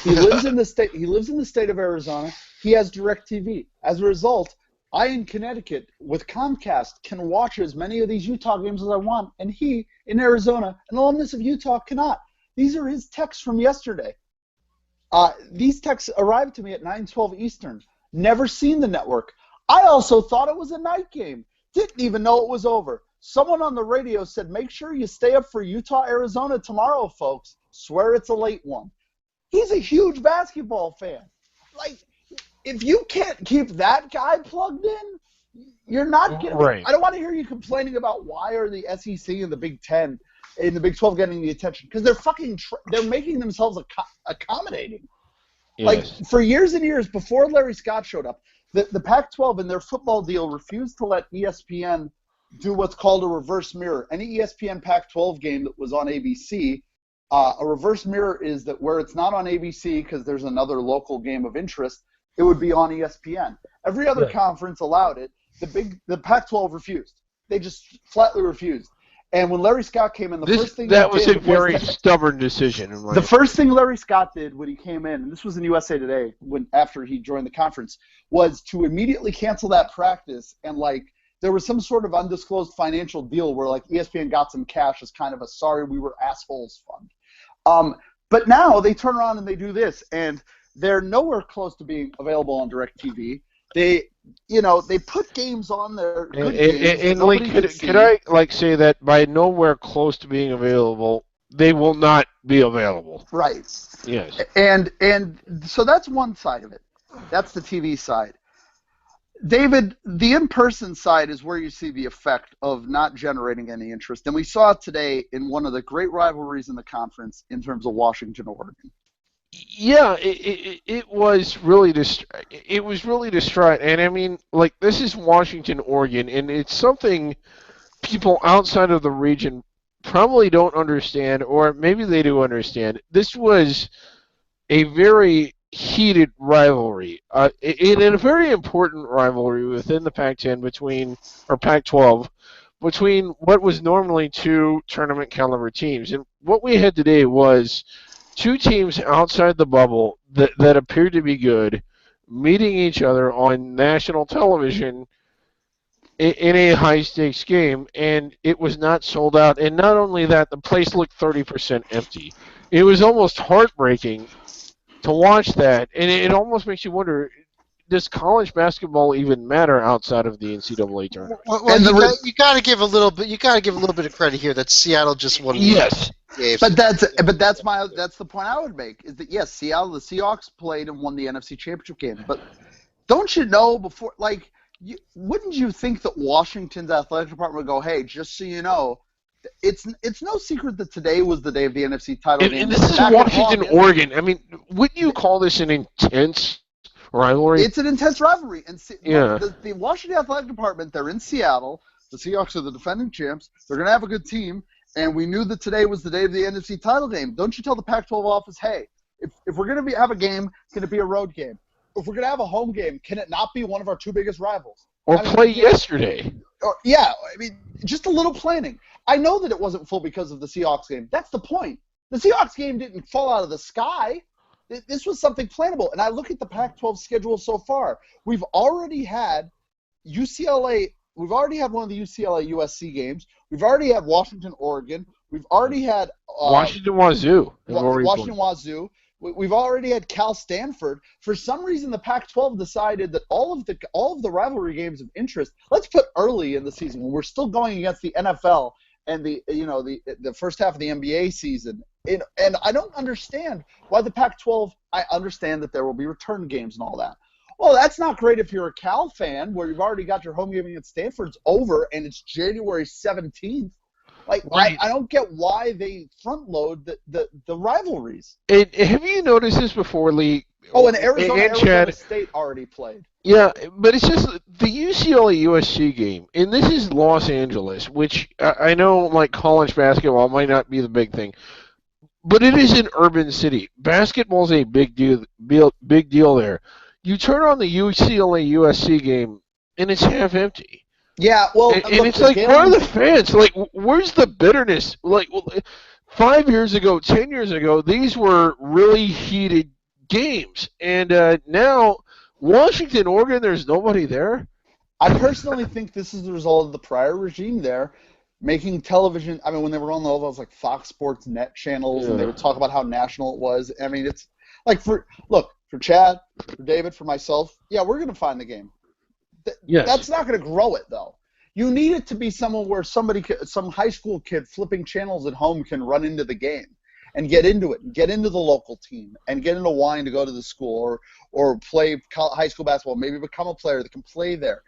He lives in the state. He lives in the state of Arizona. He has DirecTV. As a result, I in Connecticut with Comcast can watch as many of these Utah games as I want, and he in Arizona, an alumnus of Utah, cannot. These are his texts from yesterday. These texts arrived to me at 9:12 Eastern. Never seen the network. I also thought it was a night game. Didn't even know it was over. Someone on the radio said, make sure you stay up for Utah-Arizona tomorrow, folks. Swear it's a late one. He's a huge basketball fan. Like, if you can't keep that guy plugged in, you're not getting. Right. I don't want to hear you complaining about why are the SEC and the Big Ten and the Big 12 getting the attention, because they're they're making themselves accommodating. Yes. Like, for years and years before Larry Scott showed up, the Pac-12 in their football deal refused to let ESPN do what's called a reverse mirror. Any ESPN Pac-12 game that was on ABC, a reverse mirror is that where it's not on ABC because there's another local game of interest, it would be on ESPN. Every other conference allowed it. The Pac-12 refused. They just flatly refused. And when Larry Scott came in, first thing that was a very stubborn decision. The first thing Larry Scott did when he came in, and this was in USA Today after he joined the conference, was to immediately cancel that practice, and there was some sort of undisclosed financial deal where ESPN got some cash as kind of a sorry we were assholes fund. But now they turn around and they do this, and they're nowhere close to being available on DirecTV. They put games on there. Could I say that by nowhere close to being available, they will not be available? Right. Yes. And so that's one side of it. That's the TV side. David, the in-person side is where you see the effect of not generating any interest. And we saw it today in one of the great rivalries in the conference in terms of Washington, Oregon. Yeah, it was really distraught. And I mean, this is Washington, Oregon, and it's something people outside of the region probably don't understand, or maybe they do understand. This was a very heated rivalry, and a very important rivalry within the Pac-10 or Pac-12 between what was normally two tournament caliber teams. And what we had today was two teams outside the bubble that appeared to be good, meeting each other on national television in a high stakes game, and it was not sold out. And not only that, the place looked 30% empty. It was almost heartbreaking to watch that, and it almost makes you wonder: does college basketball even matter outside of the NCAA tournament? Well, you got to give a little bit. You got to give a little bit of credit here that Seattle just won. Yes, but that's the point I would make is that yes, the Seahawks played and won the NFC Championship game, but don't you know before wouldn't you think that Washington's athletic department would go, hey, just so you know, it's no secret that today was the day of the NFC title game. And this is Washington, Oregon. I mean, wouldn't you call this an intense rivalry? It's an intense rivalry. And the Washington athletic department, they're in Seattle. The Seahawks are the defending champs. They're going to have a good team. And we knew that today was the day of the NFC title game. Don't you tell the Pac-12 office, hey, if we're going to have a game, can it be a road game? If we're going to have a home game, can it not be one of our two biggest rivals? Or play yesterday. Yeah, I mean, just a little planning. I know that it wasn't full because of the Seahawks game. That's the point. The Seahawks game didn't fall out of the sky. This was something plannable. And I look at the Pac-12 schedule so far. We've already had UCLA. We've already had one of the UCLA-USC games. We've already had Washington-Oregon. We've already had Washington-Wazoo. Washington-Wazoo. We've already had Cal-Stanford. For some reason, the Pac-12 decided that all of the rivalry games of interest, let's put early in the season when we're still going against the NFL and the first half of the NBA season. And I don't understand why the Pac-12. I understand that there will be return games and all that. Well, that's not great if you're a Cal fan where you've already got your home game against Stanford's over and it's January 17th. Like, right. I don't get why they front load the rivalries. And have you noticed this before, Lee? Oh, and Arizona State already played. Yeah, but it's just the UCLA-USC game, and this is Los Angeles, which I know, like, college basketball might not be the big thing, but it is an urban city. Basketball's a big deal there. You turn on the UCLA-USC game, and it's half empty. Yeah, well, and it's like, where are the fans? Like, where's the bitterness? Like, 5 years ago, 10 years ago, these were really heated games, and now Washington, Oregon, there's nobody there. I personally think this is the result of the prior regime there making television. I mean, when they were on those like Fox Sports Net channels, and they would talk about how national it was. I mean, it's like for Chad, for David, for myself. Yeah, we're gonna find the game. Yes. That's not going to grow it, though. You need it to be somewhere where some high school kid flipping channels at home can run into the game and get into it, and get into the local team, and get into wine to go to the school or play high school basketball, maybe become a player that can play there.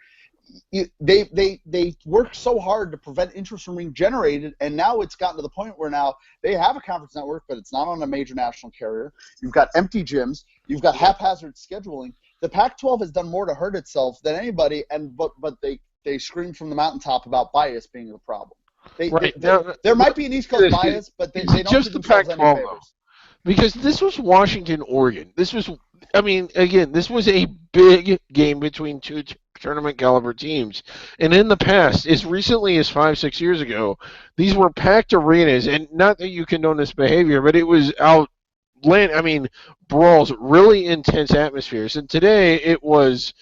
They work so hard to prevent interest from being generated, and now it's gotten to the point where now they have a conference network, but it's not on a major national carrier. You've got empty gyms. You've got haphazard scheduling. The Pac-12 has done more to hurt itself than anybody, but they scream from the mountaintop about bias being the problem. There might be an East Coast bias, but they don't just do the themselves any Pac-12 favors. Because this was Washington, Oregon. This was a big game between two tournament caliber teams. And in the past, as recently as 5-6 years ago, these were packed arenas, and not that you condone this behavior, but it was brawls, really intense atmospheres. And today it was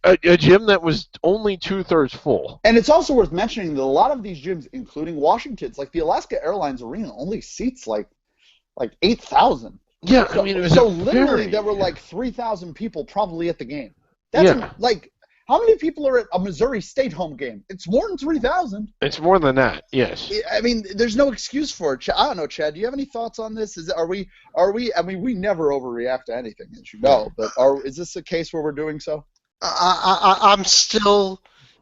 a gym that was only 2/3 full. And it's also worth mentioning that a lot of these gyms, including Washington's, like the Alaska Airlines Arena, only seats like 8,000. Yeah, I mean, it was literally there were like 3,000 people probably at the game. That's like, how many people are at a Missouri State home game? It's more than 3,000. It's more than that, yes. I mean, there's no excuse for it. I don't know, Chad. Do you have any thoughts on this? Are we? I mean, we never overreact to anything, as you know. But is this a case where we're doing so? I'm still,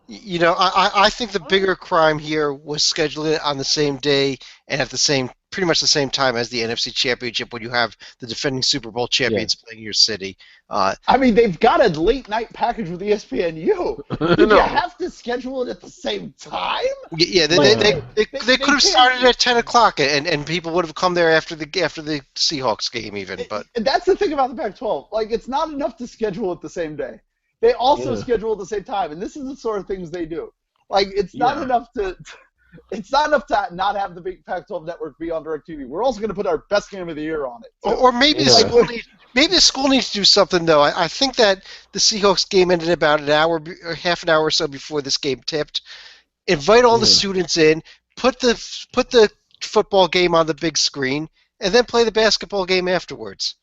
I think the bigger crime here was scheduling it on the same day and at the same pretty much the same time as the NFC Championship when you have the defending Super Bowl champions playing your city. I mean, they've got a late night package with ESPNU. Did you have to schedule it at the same time? Yeah, they could have started at 10 o'clock, and people would have come there after the Seahawks game even. But and that's the thing about the Pac-12. Like, it's not enough to schedule it the same day. They also schedule at the same time, and this is the sort of things they do. Like, it's not enough to. It's not enough to not have the big Pac-12 network be on DirecTV. We're also going to put our best game of the year on it. Or maybe the school needs to do something though. I think that the Seahawks game ended about an hour or half an hour or so before this game tipped. Invite all the students in, put the football game on the big screen, and then play the basketball game afterwards.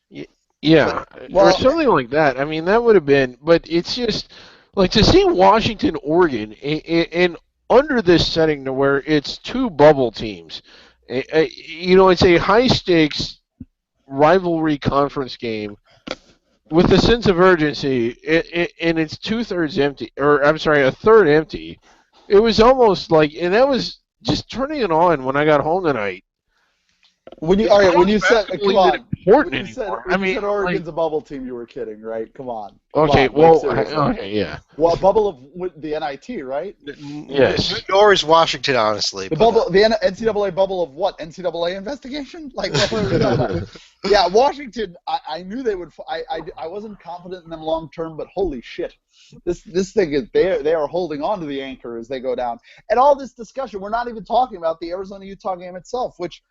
Yeah, or something like that. I mean, that would have been. But it's just like to see Washington, Oregon, in under this setting to where it's two bubble teams. It's a high-stakes rivalry conference game with a sense of urgency, and it's two-thirds empty, or I'm sorry, a third empty. It was almost like, and that was just turning it on when I got home tonight. When you said Oregon's a bubble team, you were kidding, right? Come on. Okay, yeah. Well, a bubble of the NIT, right? Yes. Nor is Washington, honestly. The NCAA bubble of what? NCAA investigation? Like, what were we talking about? Yeah, Washington. I knew they would. I wasn't confident in them long term, but holy shit, this thing is they are holding on to the anchor as they go down. And all this discussion, we're not even talking about the Arizona-Utah game itself, which.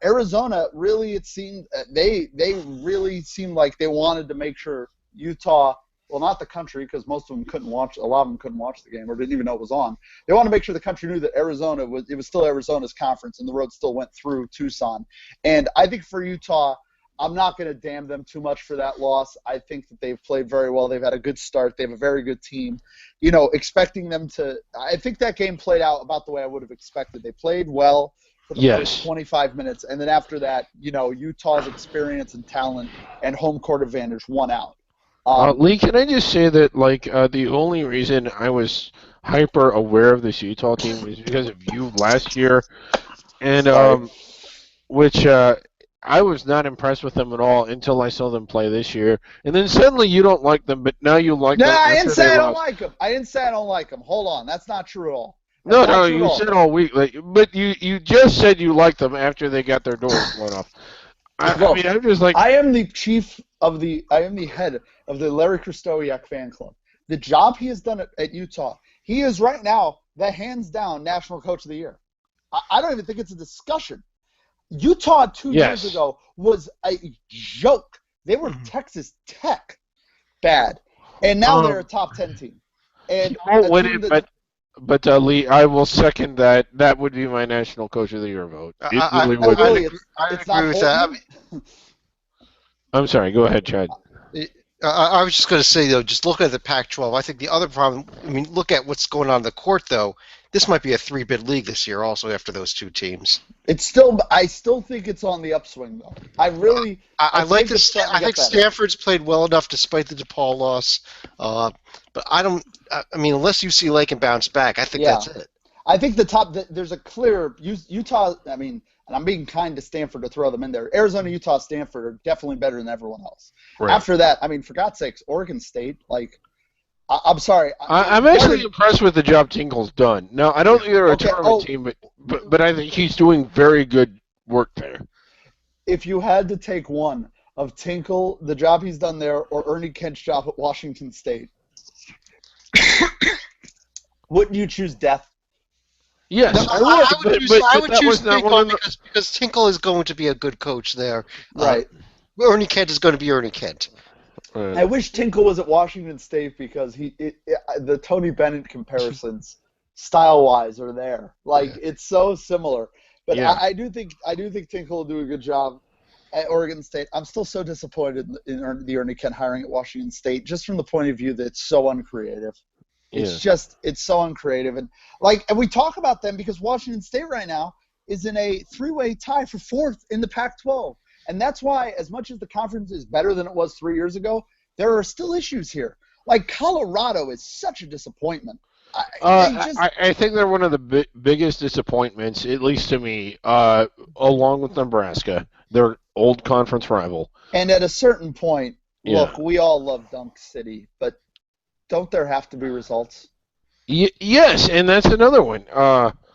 Arizona really, it seemed they really seemed like they wanted to make sure Utah, well, not the country because most of them couldn't watch, a lot of them couldn't watch the game or didn't even know it was on. They wanted to make sure the country knew that Arizona was still Arizona's conference and the road still went through Tucson. And I think for Utah, I'm not going to damn them too much for that loss. I think that they've played very well. They've had a good start. They have a very good team. Expecting them to – I think that game played out about the way I would have expected. They played well for the first 25 minutes, and then after that, Utah's experience and talent and home court advantage won out. Lee, can I just say that, the only reason I was hyper aware of this Utah team was because of you last year, and which I was not impressed with them at all until I saw them play this year, and then suddenly you don't like them, but now you like them. No, I didn't say I don't like them. I didn't say I don't like them. Hold on, that's not true at all. No, you said all week, but you just said you liked them after they got their doors blown off. I mean, I'm just like, I am the head of the Larry Krystkowiak fan club. The job he has done at Utah, he is right now the hands down national coach of the year. I don't even think it's a discussion. Utah 2 years ago was a joke. They were Texas Tech bad, and now they're a top 10 team. And But Lee, I will second that. That would be my National Coach of the Year vote. I agree with that. I'm sorry. Go ahead, Chad. I was just going to say, though, just look at the Pac-12. I think the other problem, look at what's going on in the court, though. This might be a three-bid league this year also after those two teams. I still think it's on the upswing, though. I think Stanford's played well enough despite the DePaul loss. But unless UCLA can bounce back, I think that's it. I think there's a clear Utah. And I'm being kind to Stanford to throw them in there. Arizona, Utah, Stanford are definitely better than everyone else. Right. After that, for God's sakes, Oregon State, I'm sorry. I'm actually impressed with the job Tinkle's done. Now, I don't think they're a tournament team, but I think he's doing very good work there. If you had to take one of Tinkle, the job he's done there, or Ernie Kent's job at Washington State, wouldn't you choose death? Yes, I would choose Tinkle because Tinkle is going to be a good coach there. Right. Ernie Kent is going to be Ernie Kent. I wish Tinkle was at Washington State because the Tony Bennett comparisons, style-wise, are there. It's so similar. But I do think Tinkle will do a good job at Oregon State. I'm still so disappointed in the Ernie Kent hiring at Washington State, just from the point of view that it's so uncreative. It's so uncreative. And we talk about them because Washington State right now is in a three-way tie for fourth in the Pac-12. And that's why, as much as the conference is better than it was 3 years ago, there are still issues here. Colorado is such a disappointment. I think they're one of the biggest disappointments, at least to me, along with Nebraska, their old conference rival. And at a certain point, Yeah. look, we all love Dunk City, but don't there have to be results? Yes, and that's another one.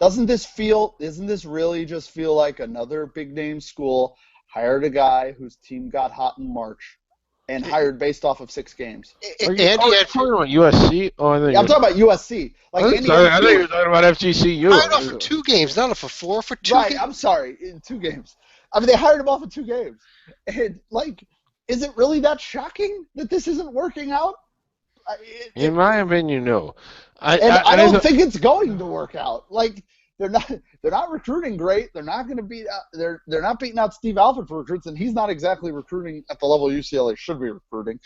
Doesn't this really just feel like another big name school hired a guy whose team got hot in March and hired based off of 6 games? Are you talking about USC? Oh, I'm talking about USC. Like I thought you were talking about FGCU. Hired off for 2 games, not for 4, for 2 right, games. I'm sorry, in 2 games. I mean, they hired him off in 2 games. And, like, is it really that shocking that this isn't working out? In my opinion, no. I don't think it's going to work out. Like, they're not recruiting great. They're not going to beat they're not beating out Steve Alford for recruits, and he's not exactly recruiting at the level UCLA should be recruiting.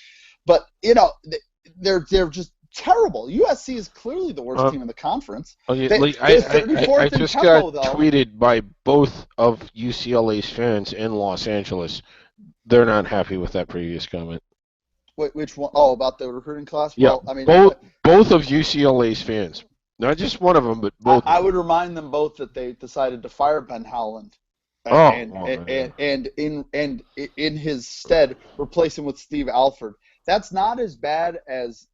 But they're just terrible. USC is clearly the worst team in the conference. I just got tweeted by both of UCLA's fans in Los Angeles. They're not happy with that previous comment. Wait, which one? Oh, about the recruiting class? Yeah, well, I mean, both of UCLA's fans. Not just one of them, but both. I would remind them both that they decided to fire Ben Howland, and in his stead replace him with Steve Alford. That's not as bad as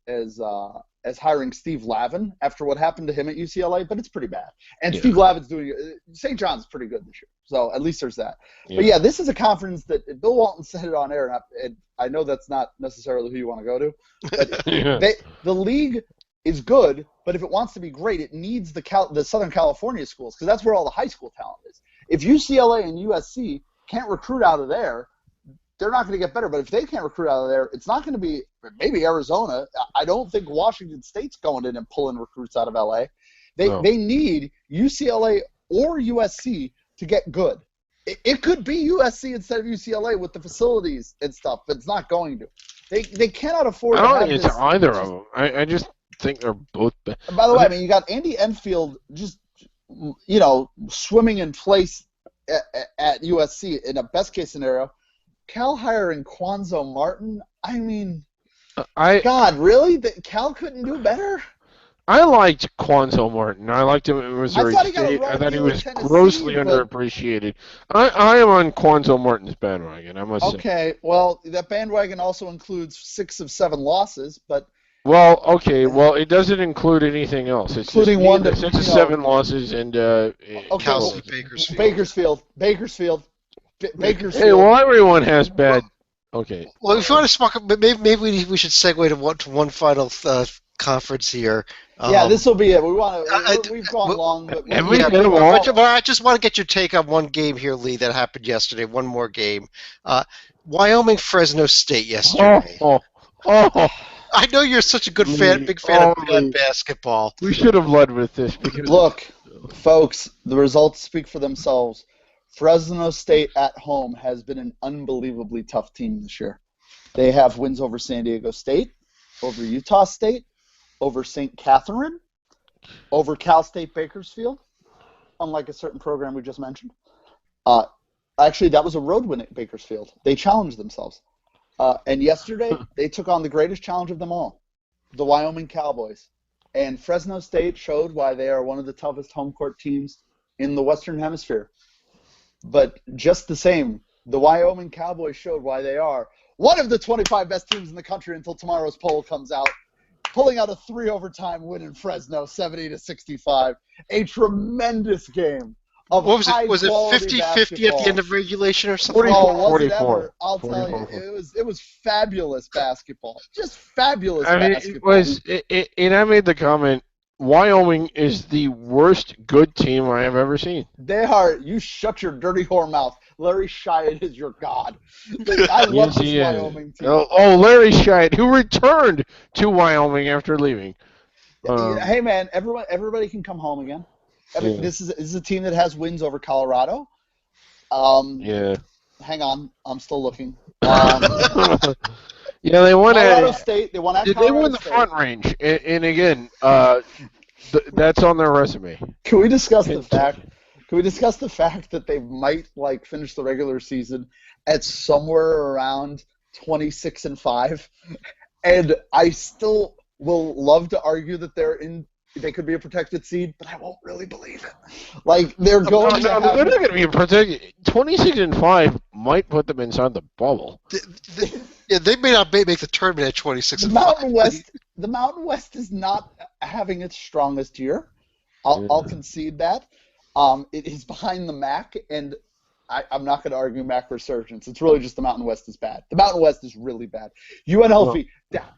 hiring Steve Lavin after what happened to him at UCLA, but it's pretty bad. And Steve Lavin's doing St. John's pretty good this year, so at least there's that. Yeah. But yeah, this is a conference that Bill Walton said it on air, and I know that's not necessarily who you want to go to, but the league is good, but if it wants to be great, it needs the Southern California schools, because that's where all the high school talent is. If UCLA and USC can't recruit out of there, they're not going to get better. But if they can't recruit out of there, it's not going to be maybe Arizona. I don't think Washington State's going in and pulling recruits out of LA. They need UCLA or USC to get good. It could be USC instead of UCLA with the facilities and stuff, but it's not going to. They cannot afford. I don't think it's either of them. I just think they're both bad. By the way, I mean, you got Andy Enfield just swimming in place at USC in a best case scenario. Cal hiring Quanzo Martin. I mean, God, really? Cal couldn't do better? I liked Quanzo Martin. I liked him at Missouri State. I thought he was grossly underappreciated. I am on Quanzo Martin's bandwagon, I must say. Okay, well, that bandwagon also includes 6 of 7 losses, but... Well, okay, it doesn't include anything else. It's including one that 6 of 7 losses and Bakersfield. Hey, well, everyone has bad. Okay. Well, if you want to talk, maybe we should segue to one final conference here. Yeah, this will be it. We've gone long, but I just want to get your take on one game here, Lee, that happened yesterday. One more game. Wyoming Fresno State yesterday. I know you're such a big fan of bad basketball. We should have led with this. Look, folks, the results speak for themselves. Fresno State at home has been an unbelievably tough team this year. They have wins over San Diego State, over Utah State, over St. Catherine, over Cal State Bakersfield, unlike a certain program we just mentioned. Actually, that was a road win at Bakersfield. They challenged themselves. And yesterday, they took on the greatest challenge of them all, the Wyoming Cowboys. And Fresno State showed why they are one of the toughest home court teams in the Western Hemisphere. But just the same, the Wyoming Cowboys showed why they are one of the 25 best teams in the country until tomorrow's poll comes out, pulling out a 3-overtime win in Fresno, 70-65. A tremendous game. What was it? Was it 50-50 at the end of regulation or something? 44. I'll tell you, it was fabulous basketball. Just fabulous basketball. I made the comment, Wyoming is the worst good team I have ever seen. They are. You shut your dirty whore mouth. Larry Shyatt is your god. I love this Wyoming team. Larry Shyatt, who returned to Wyoming after leaving. Hey man, everybody can come home again. This is a team that has wins over Colorado. Hang on, I'm still looking. Yeah, they won Colorado State. They won at Colorado They won the State. Front Range, and again, that's on their resume. Can we discuss the fact? Can we discuss the fact that they might finish the regular season at somewhere around 26-5, and I still will love to argue that they're in they could be a protected seed, but I won't really believe it. Like they're going. No, they're not going to be a protected. 26-5 might put them inside the bubble. Yeah, they may not make the tournament at 26-5. The Mountain West is not having its strongest year. I'll concede that. It is behind the MAC, and I'm not going to argue MAC resurgence. It's really just the Mountain West is bad. The Mountain West is really bad. UNLV,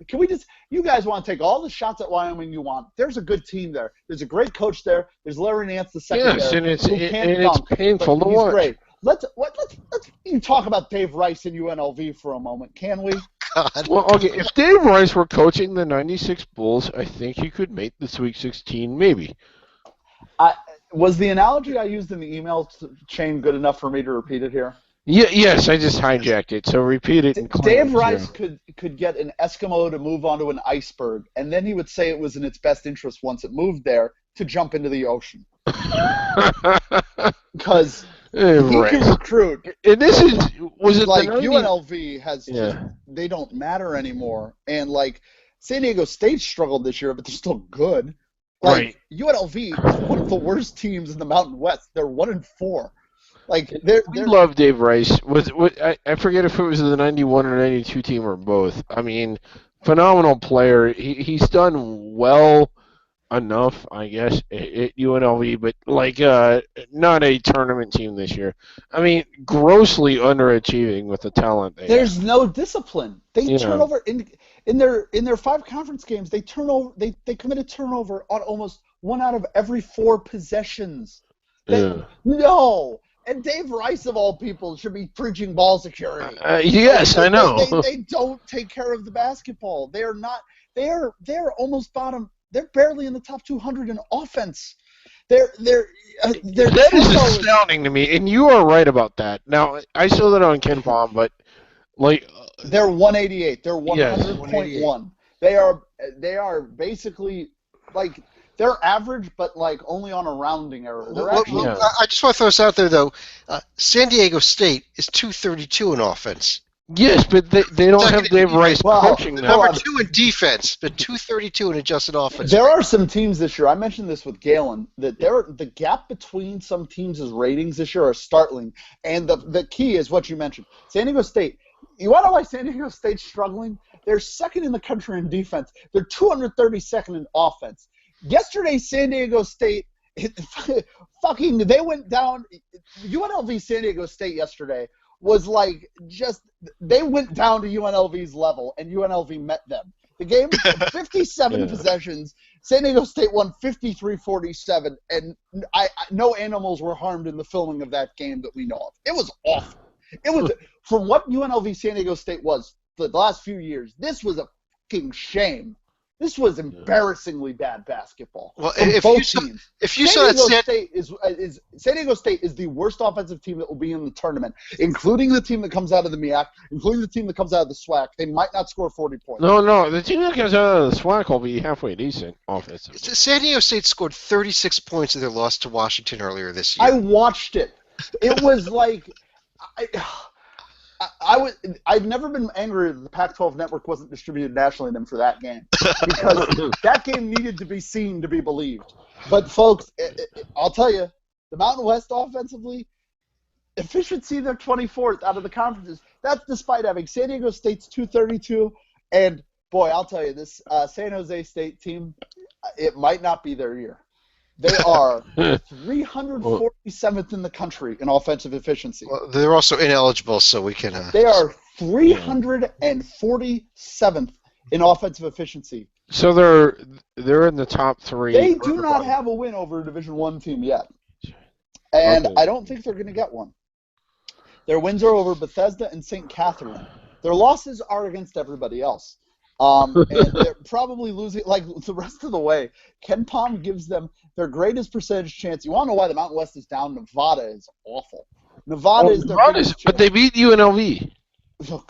can we just – you guys want to take all the shots at Wyoming you want. There's a good team there. There's a great coach there. There's Larry Nance, the second yes, there. And it's painful to watch. Great. Let's talk about Dave Rice and UNLV for a moment, can we? God. Well, okay, if Dave Rice were coaching the 96 Bulls, I think he could make the Sweet 16 maybe. Was the analogy I used in the email chain good enough for me to repeat it here? Yes, I just hijacked it, so repeat it. Dave Rice could get an Eskimo to move onto an iceberg, and then he would say it was in its best interest once it moved there to jump into the ocean. Because he can recruit. And this was it like UNLV has they don't matter anymore, and like San Diego State struggled this year, but they're still good. Like UNLV is one of the worst teams in the Mountain West. They're 1-4. Like they're love Dave Rice. I forget if it was the 91 or 92 team or both. I mean, phenomenal player. He's done well enough, I guess, at UNLV, but like not a tournament team this year. I mean, grossly underachieving with the talent they There's have. no discipline. They turn over in their 5 conference games. They they commit a turnover on almost 1 out of every 4 possessions. No. And Dave Rice, of all people, should be preaching ball security. Yes, I know. They don't take care of the basketball. They are not. They're almost bottom. They're barely in the top 200 in offense. That is astounding to me, and you are right about that. Now, I saw that on Ken Palm, but like they're 188. They're 100.1. Yes. They are basically like. They're average, but like only on a rounding error. I just want to throw this out there, though. San Diego State is 232 in offense. Yes, but they don't have Dave Rice coaching them. Number 2 in defense, but 232 in adjusted offense. There are some teams this year. I mentioned this with Galen that the gap between some teams' ratings this year are startling, and the key is what you mentioned. San Diego State. You want to know why San Diego State's struggling? They're second in the country in defense. They're 232nd in offense. Yesterday, San Diego State, they went down. UNLV San Diego State yesterday was like they went down to UNLV's level, and UNLV met them. The game, 57 possessions. San Diego State won 53-47, and no animals were harmed in the filming of that game that we know of. It was awful. It was from what UNLV San Diego State was for the last few years. This was a fucking shame. This was embarrassingly bad basketball. Well, if you saw that San Diego State is the worst offensive team that will be in the tournament, including the team that comes out of the MEAC, including the team that comes out of the SWAC. They might not score 40 points. No, the team that comes out of the SWAC will be halfway decent offensively. San Diego State scored 36 points in their loss to Washington earlier this year. I watched it. It was like I've never been angry that the Pac-12 network wasn't distributed nationally then for that game, because that game needed to be seen to be believed. But folks, I'll tell you, the Mountain West offensively, efficiency, they're 24th out of the conferences. That's despite having San Diego State's 232, and boy, I'll tell you, this San Jose State team, it might not be their year. They are 347th in the country in offensive efficiency. Well, they're also ineligible, so we can. They are 347th in offensive efficiency. So they're in the top 3. They do not have a win over a Division I team yet, and I don't think they're going to get one. Their wins are over Bethesda and St. Catherine. Their losses are against everybody else. And they're probably losing, like the rest of the way. Ken Palm gives them their greatest percentage chance. You want to know why the Mountain West is down? Nevada is awful. Nevada is their greatest chance. But they beat UNLV. Oh,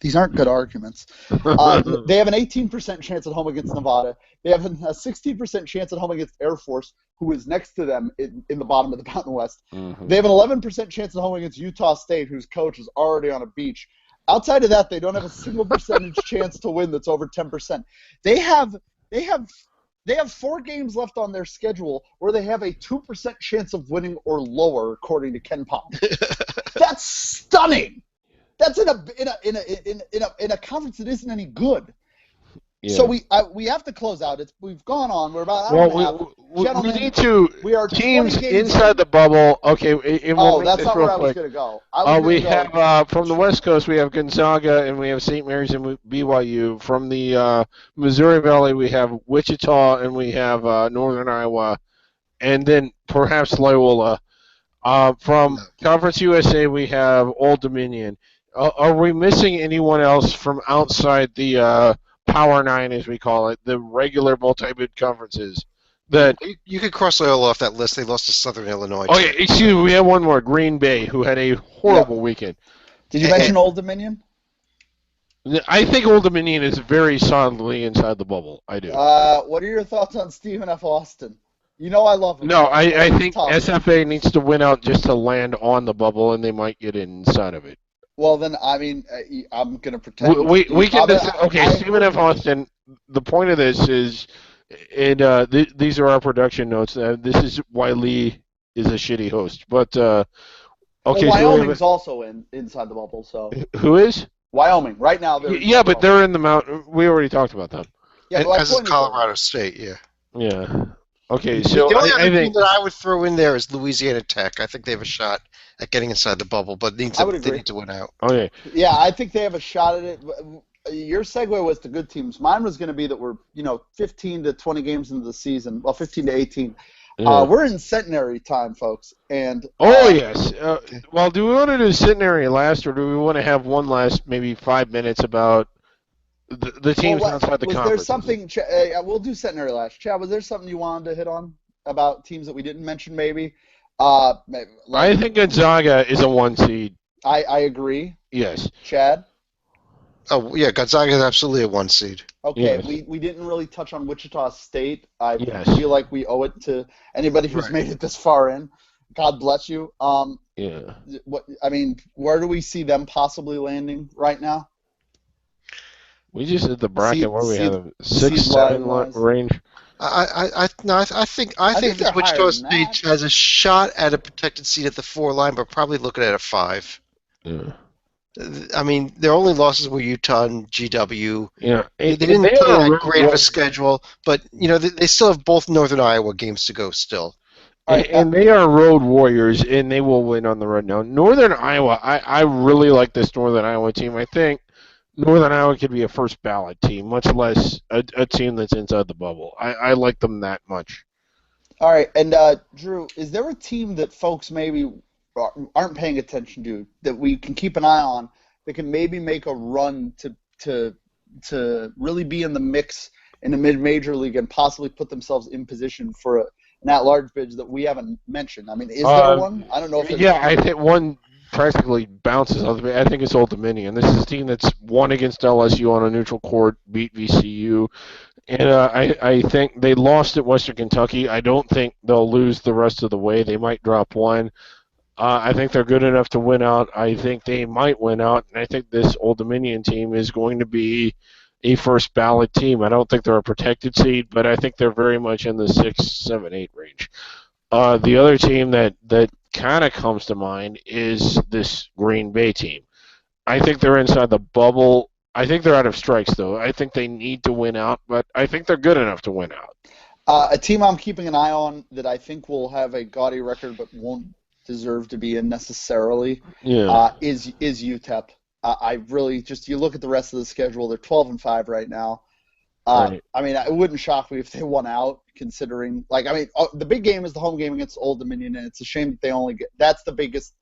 these aren't good arguments. They have an 18% chance at home against Nevada. They have a 16% chance at home against Air Force, who is next to them in the bottom of the Mountain West. Mm-hmm. They have an 11% chance at home against Utah State, whose coach is already on a beach. Outside of that, they don't have a single percentage chance to win that's over 10%. They have They have 4 games left on their schedule where they have a 2% chance of winning or lower, according to Ken Pom. That's stunning. That's in a conference that isn't any good. Yeah. So we have to close out. We've gone on. We're about an hour and a half. We Gentlemen, need to. we are Teams 20 games inside in. the bubble. Okay, and we'll make That's this not real where I was quick. going to go. I was We going to go. have from the West Coast, we have Gonzaga and we have St. Mary's and BYU. From the Missouri Valley, we have Wichita and we have Northern Iowa, and then perhaps Loyola. From Conference USA, we have Old Dominion. Are we missing anyone else from outside the Power Nine, as we call it, the regular multi-bid conferences? That you could cross Loyola off that list. They lost to Southern Illinois. Oh, yeah, excuse me. We have one more, Green Bay, who had a horrible weekend. Did you mention Old Dominion? I think Old Dominion is very solidly inside the bubble. I do. What are your thoughts on Stephen F. Austin? You know I love him. No, I think tough. SFA needs to win out just to land on the bubble, and they might get inside of it. Well, then, I mean, I'm going to pretend. We can Stephen F. Austin, the point of this is, and these are our production notes. This is why Lee is a shitty host. But, okay. Wyoming's also inside the bubble, so. Who is? Wyoming. Right now, they're but they're in the mountain. We already talked about them. Yeah, as is Colorado State, yeah. Yeah. Okay, so the only other I think team that I would throw in there is Louisiana Tech. I think they have a shot at getting inside the bubble, but they need to win out. Okay. Yeah, I think they have a shot at it. Your segue was to good teams. Mine was going to be that we're 15 to 20 games into the season. Well, 15 to 18. Yeah. We're in centenary time, folks. And yes. Well, do we want to do centenary last, or do we want to have one last maybe 5 minutes about the teams outside the conference? Was there something? We'll do centenary last. Chad, was there something you wanted to hit on about teams that we didn't mention? Maybe. I think Gonzaga is a 1 seed. I agree. Yes. Chad. Oh yeah, Gonzaga is absolutely a 1 seed. Okay, yes. we didn't really touch on Wichita State. I yes. feel like we owe it to anybody who's made it this far in. God bless you. Yeah. Where do we see them possibly landing right now? We just did the bracket where we have a 6-7 range. I think this Wichita State has a shot at a protected seed at the 4 line, but probably looking at a 5. Yeah. I mean, their only losses were Utah and GW. Yeah, they didn't play that great of a schedule, but they still have both Northern Iowa games to go still. And they are road warriors, and they will win on the road. Now, Northern Iowa, I really like this Northern Iowa team. I think Northern Iowa could be a first ballot team, much less a team that's inside the bubble. I like them that much. All right, and Drew, is there a team that folks maybe aren't paying attention to that we can keep an eye on that can maybe make a run to really be in the mix in the mid-major league and possibly put themselves in position for an at-large bid that we haven't mentioned? I mean, is there one? I don't know if there's I think one practically bounces off the bit. I think it's Old Dominion. This is a team that's won against LSU on a neutral court, beat VCU. And I think they lost at Western Kentucky. I don't think they'll lose the rest of the way. They might drop one. I think they're good enough to win out. I think they might win out. And I think this Old Dominion team is going to be a first ballot team. I don't think they're a protected seed, but I think they're very much in the 6, 7, 8 range. The other team that kind of comes to mind is this Green Bay team. I think they're inside the bubble. I think they're out of strikes, though. I think they need to win out, but I think they're good enough to win out. A team I'm keeping an eye on that I think will have a gaudy record but won't deserve to be in necessarily is UTEP. I really just, you look at the rest of the schedule, they're 12-5 right now. Right. I mean, it wouldn't shock me if they won out, considering, the big game is the home game against Old Dominion, and it's a shame that they only get, that's the biggest,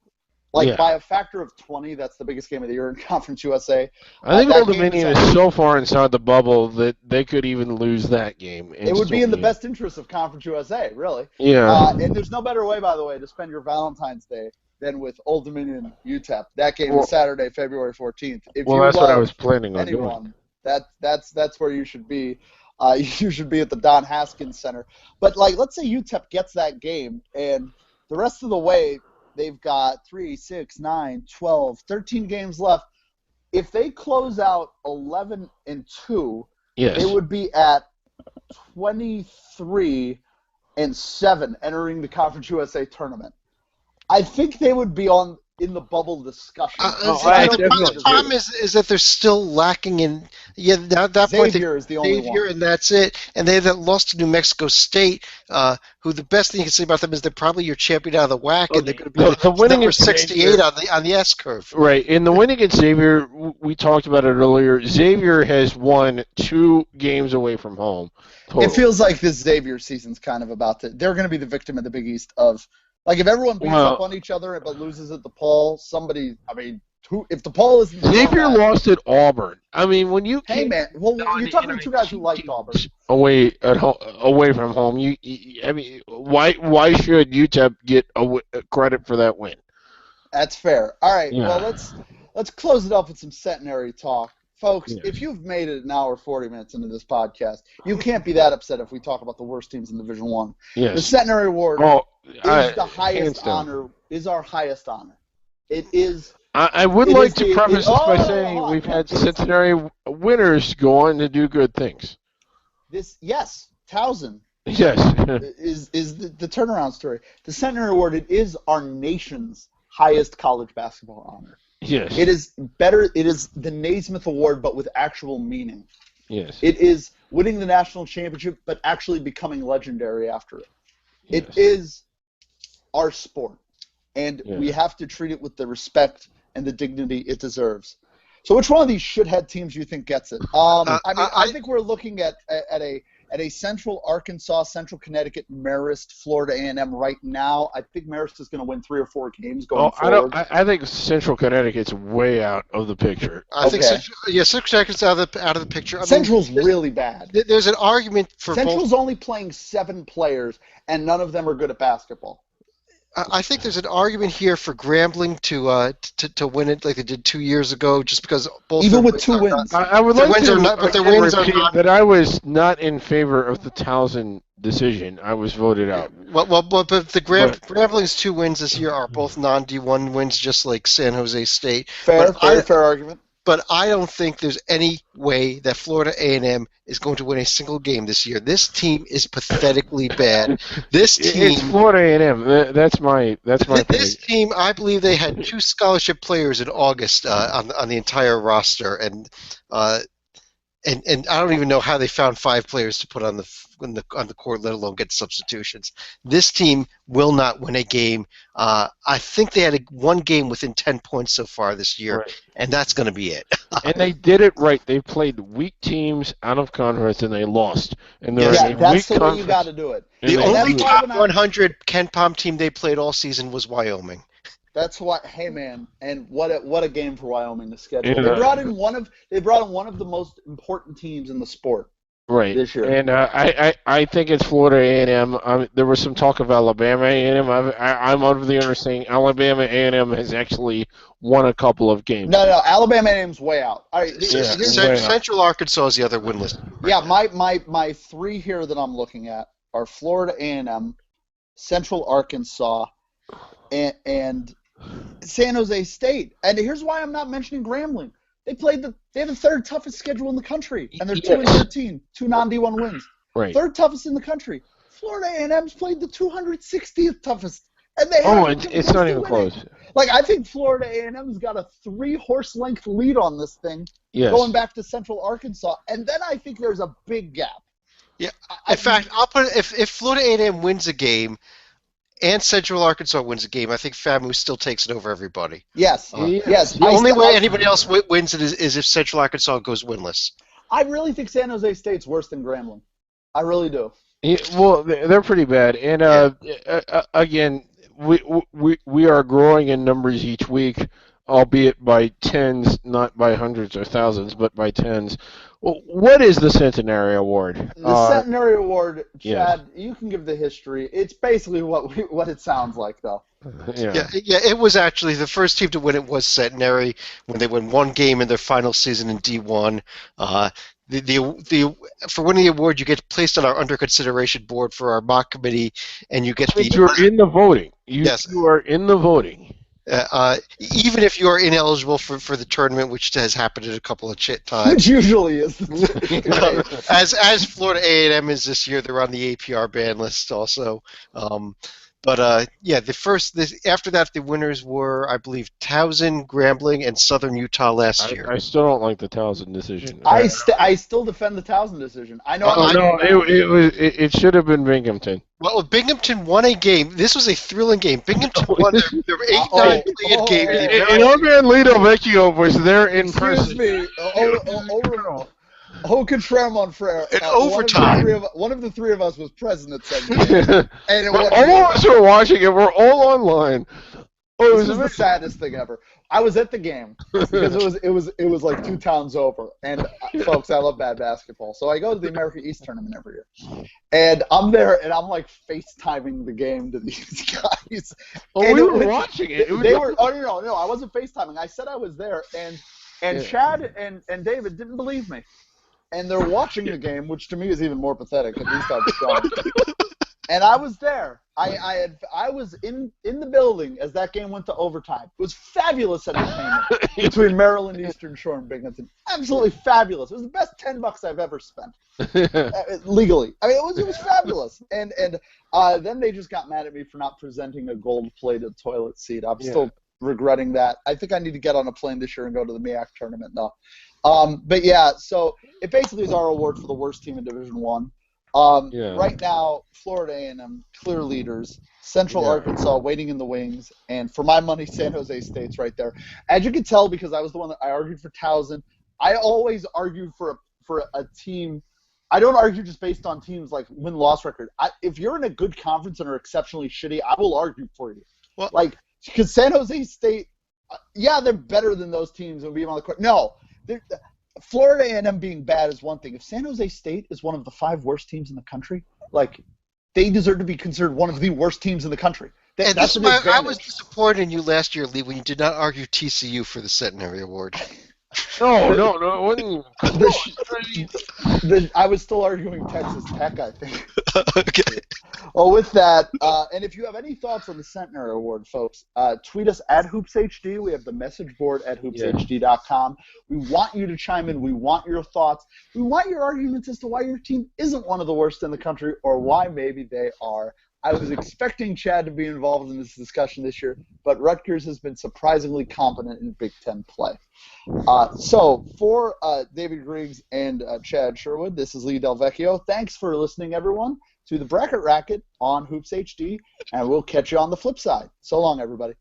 by a factor of 20, that's the biggest game of the year in Conference USA. I think Old Dominion is so far inside the bubble that they could even lose that game. It would be in the best interest of Conference USA, really. Yeah. And there's no better way, by the way, to spend your Valentine's Day than with Old Dominion UTEP. That game is Saturday, February 14th. If that's what I was planning on doing. That's where you should be. You should be at the Don Haskins Center. But, let's say UTEP gets that game, and the rest of the way, they've got 3, 6, 9, 12, 13 games left. If they close out 11-2, yes, they would be at 23-7 entering the Conference USA tournament. I think they would be in the bubble discussion. The problem is that they're still lacking in. Yeah, at that point, Xavier is the only one, and that's it. And they have lost to New Mexico State, who the best thing you can say about them is they're probably your champion out of the WAC, and they're going to be the number 68 on the S curve. Right, in the win against Xavier, we talked about it earlier. Xavier has won 2 games away from home. Total. It feels like this Xavier season's kind of about to. They're going to be the victim of the Big East of. Like, if everyone beats up on each other but loses at the Paul, if the Paul isn't... Xavier lost at Auburn. I mean, when you... Hey, man, well, you're talking to 2 guys who liked Auburn. Away from home, I mean, why should UTEP get credit for that win? That's fair. All right, well, let's close it up with some centenary talk. Folks, if you've made it an hour 40 minutes into this podcast, you can't be that upset if we talk about the worst teams in Division I. Yes. The centenary award is the highest honor, is our highest honor. It is. I would like to preface this by saying we've had centenary winners go on to do good things. Towson. Yes. is the turnaround story. The centenary award, it is our nation's highest college basketball honor. Yes. It is better. It is the Naismith Award, but with actual meaning. Yes. It is winning the national championship, but actually becoming legendary after it. Yes. It is our sport, and we have to treat it with the respect and the dignity it deserves. So, which one of these shithead teams do you think gets it? I think we're looking at a Central Arkansas, Central Connecticut, Marist, Florida A&M right now. I think Marist is going to win 3 or 4 games going forward. I think Central Connecticut's way out of the picture. I think Central Connecticut's out of the picture. Central's really bad. There's an argument for Central's only playing 7 players, and none of them are good at basketball. I think there's an argument here for Grambling to win it like they did 2 years ago, just because both even with 2 wins. I would like to repeat that I was not in favor of the Towson decision. I was voted out. But the Grambling's 2 wins this year are both non-D1 wins, just like San Jose State. Fair argument. But I don't think there's any way that Florida A&M is going to win a single game this year. This team is pathetically bad. This team, it's Florida A&M. That's my. This team, I believe they had 2 scholarship players in August on the entire roster, and I don't even know how they found 5 players to put on the court, let alone get substitutions. This team will not win a game. I think they had 1 game within 10 points so far this year, and that's going to be it. And they did it right. They played weak teams out of conference, and they lost. And that's the way you got to do it. The only top 100 KenPom team they played all season was Wyoming. That's why. Hey, man, and what a game for Wyoming to schedule. They brought in one of the most important teams in the sport. Right. This year. And I think it's Florida A&M. There was some talk of Alabama A&M. I'm under the understanding Alabama A&M has actually won a couple of games. No, Alabama A&M's way out. All right, Central Arkansas is the other winless. Yeah, my 3 here that I'm looking at are Florida A&M, Central Arkansas, and San Jose State. And here's why I'm not mentioning Grambling. They have the 3rd toughest schedule in the country, and they're 2-13, 2 non-D1 wins. Right. 3rd toughest in the country. Florida A&M's played the 260th toughest, and they it's not even close. Like, I think Florida A&M's got a 3-horse length lead on this thing, going back to Central Arkansas, and then I think there's a big gap. Yeah. In fact, I'll put it, if Florida A&M wins a game, and Central Arkansas wins a game, I think FAMU still takes it over everybody. Yes. The only way anybody else wins it is if Central Arkansas goes winless. I really think San Jose State's worse than Grambling. I really do. Yeah, well, they're pretty bad. And again, we are growing in numbers each week, albeit by tens, not by hundreds or thousands, but by tens. Well, what is the Centenary Award? The Centenary Award, Chad, you can give the history. It's basically what it sounds like, though. Yeah, it was actually the first team to win it was Centenary when they won 1 game in their final season in D1. For winning the award, you get placed on our under consideration board for our mock committee, and you get You're in the voting. You are in the voting. even if you're ineligible for the tournament, which has happened at a couple of times. Which usually is. As Florida A&M is this year, they're on the APR ban list also. After that, the winners were, I believe, Towson, Grambling, and Southern Utah last year. I still don't like the Towson decision. I still defend the Towson decision. I know. It should have been Binghamton. Well, Binghamton won a game. This was a thrilling game. Binghamton won their 8-9 play-in game. And our man Lito Vecchio was there in person. Excuse me. Au contraire, mon frère. In overtime. One of the three of us was present at that game. All of us were watching it. We're all online. This was the saddest thing ever. I was at the game because it was like 2 towns over. And folks, I love bad basketball, so I go to the America East tournament every year. And I'm there, and I'm like FaceTiming the game to these guys. Oh, we were watching it. They were. Oh no! I wasn't FaceTiming. I said I was there, and Chad and David didn't believe me. And they're watching the game, which to me is even more pathetic. At least I was gone. And I was there. I was in the building as that game went to overtime. It was fabulous entertainment between Maryland, Eastern Shore, and Binghamton. Absolutely fabulous. It was the best $10 I've ever spent legally. I mean, it was fabulous. And then they just got mad at me for not presenting a gold-plated toilet seat. I'm still regretting that. I think I need to get on a plane this year and go to the MEAC tournament now. But yeah, so it basically is our award for the worst team in Division One. Right now, Florida A&M clear leaders, Central Arkansas waiting in the wings, and for my money, San Jose State's right there. As you can tell, because I was the one that I argued for Towson, I always argue for a team. I don't argue just based on teams like win-loss record. If you're in a good conference and are exceptionally shitty, I will argue for you. Well, because San Jose State, they're better than those teams and be on the court. No. Florida A&M being bad is one thing. If San Jose State is one of the 5 worst teams in the country, they deserve to be considered one of the worst teams in the country. That's an advantage. I was disappointed in you last year, Lee, when you did not argue TCU for the Centenary Award. No, it wasn't. I was still arguing Texas Tech, I think. Okay. Well, with that, and if you have any thoughts on the Centenary Award, folks, tweet us at HoopsHD. We have the message board at hoopshd.com. We want you to chime in. We want your thoughts. We want your arguments as to why your team isn't one of the worst in the country or why maybe they are. I was expecting Chad to be involved in this discussion this year, but Rutgers has been surprisingly competent in Big Ten play. So for David Griggs and Chad Sherwood, this is Lee Del Vecchio. Thanks for listening, everyone, to the Bracket Racket on Hoops HD, and we'll catch you on the flip side. So long, everybody.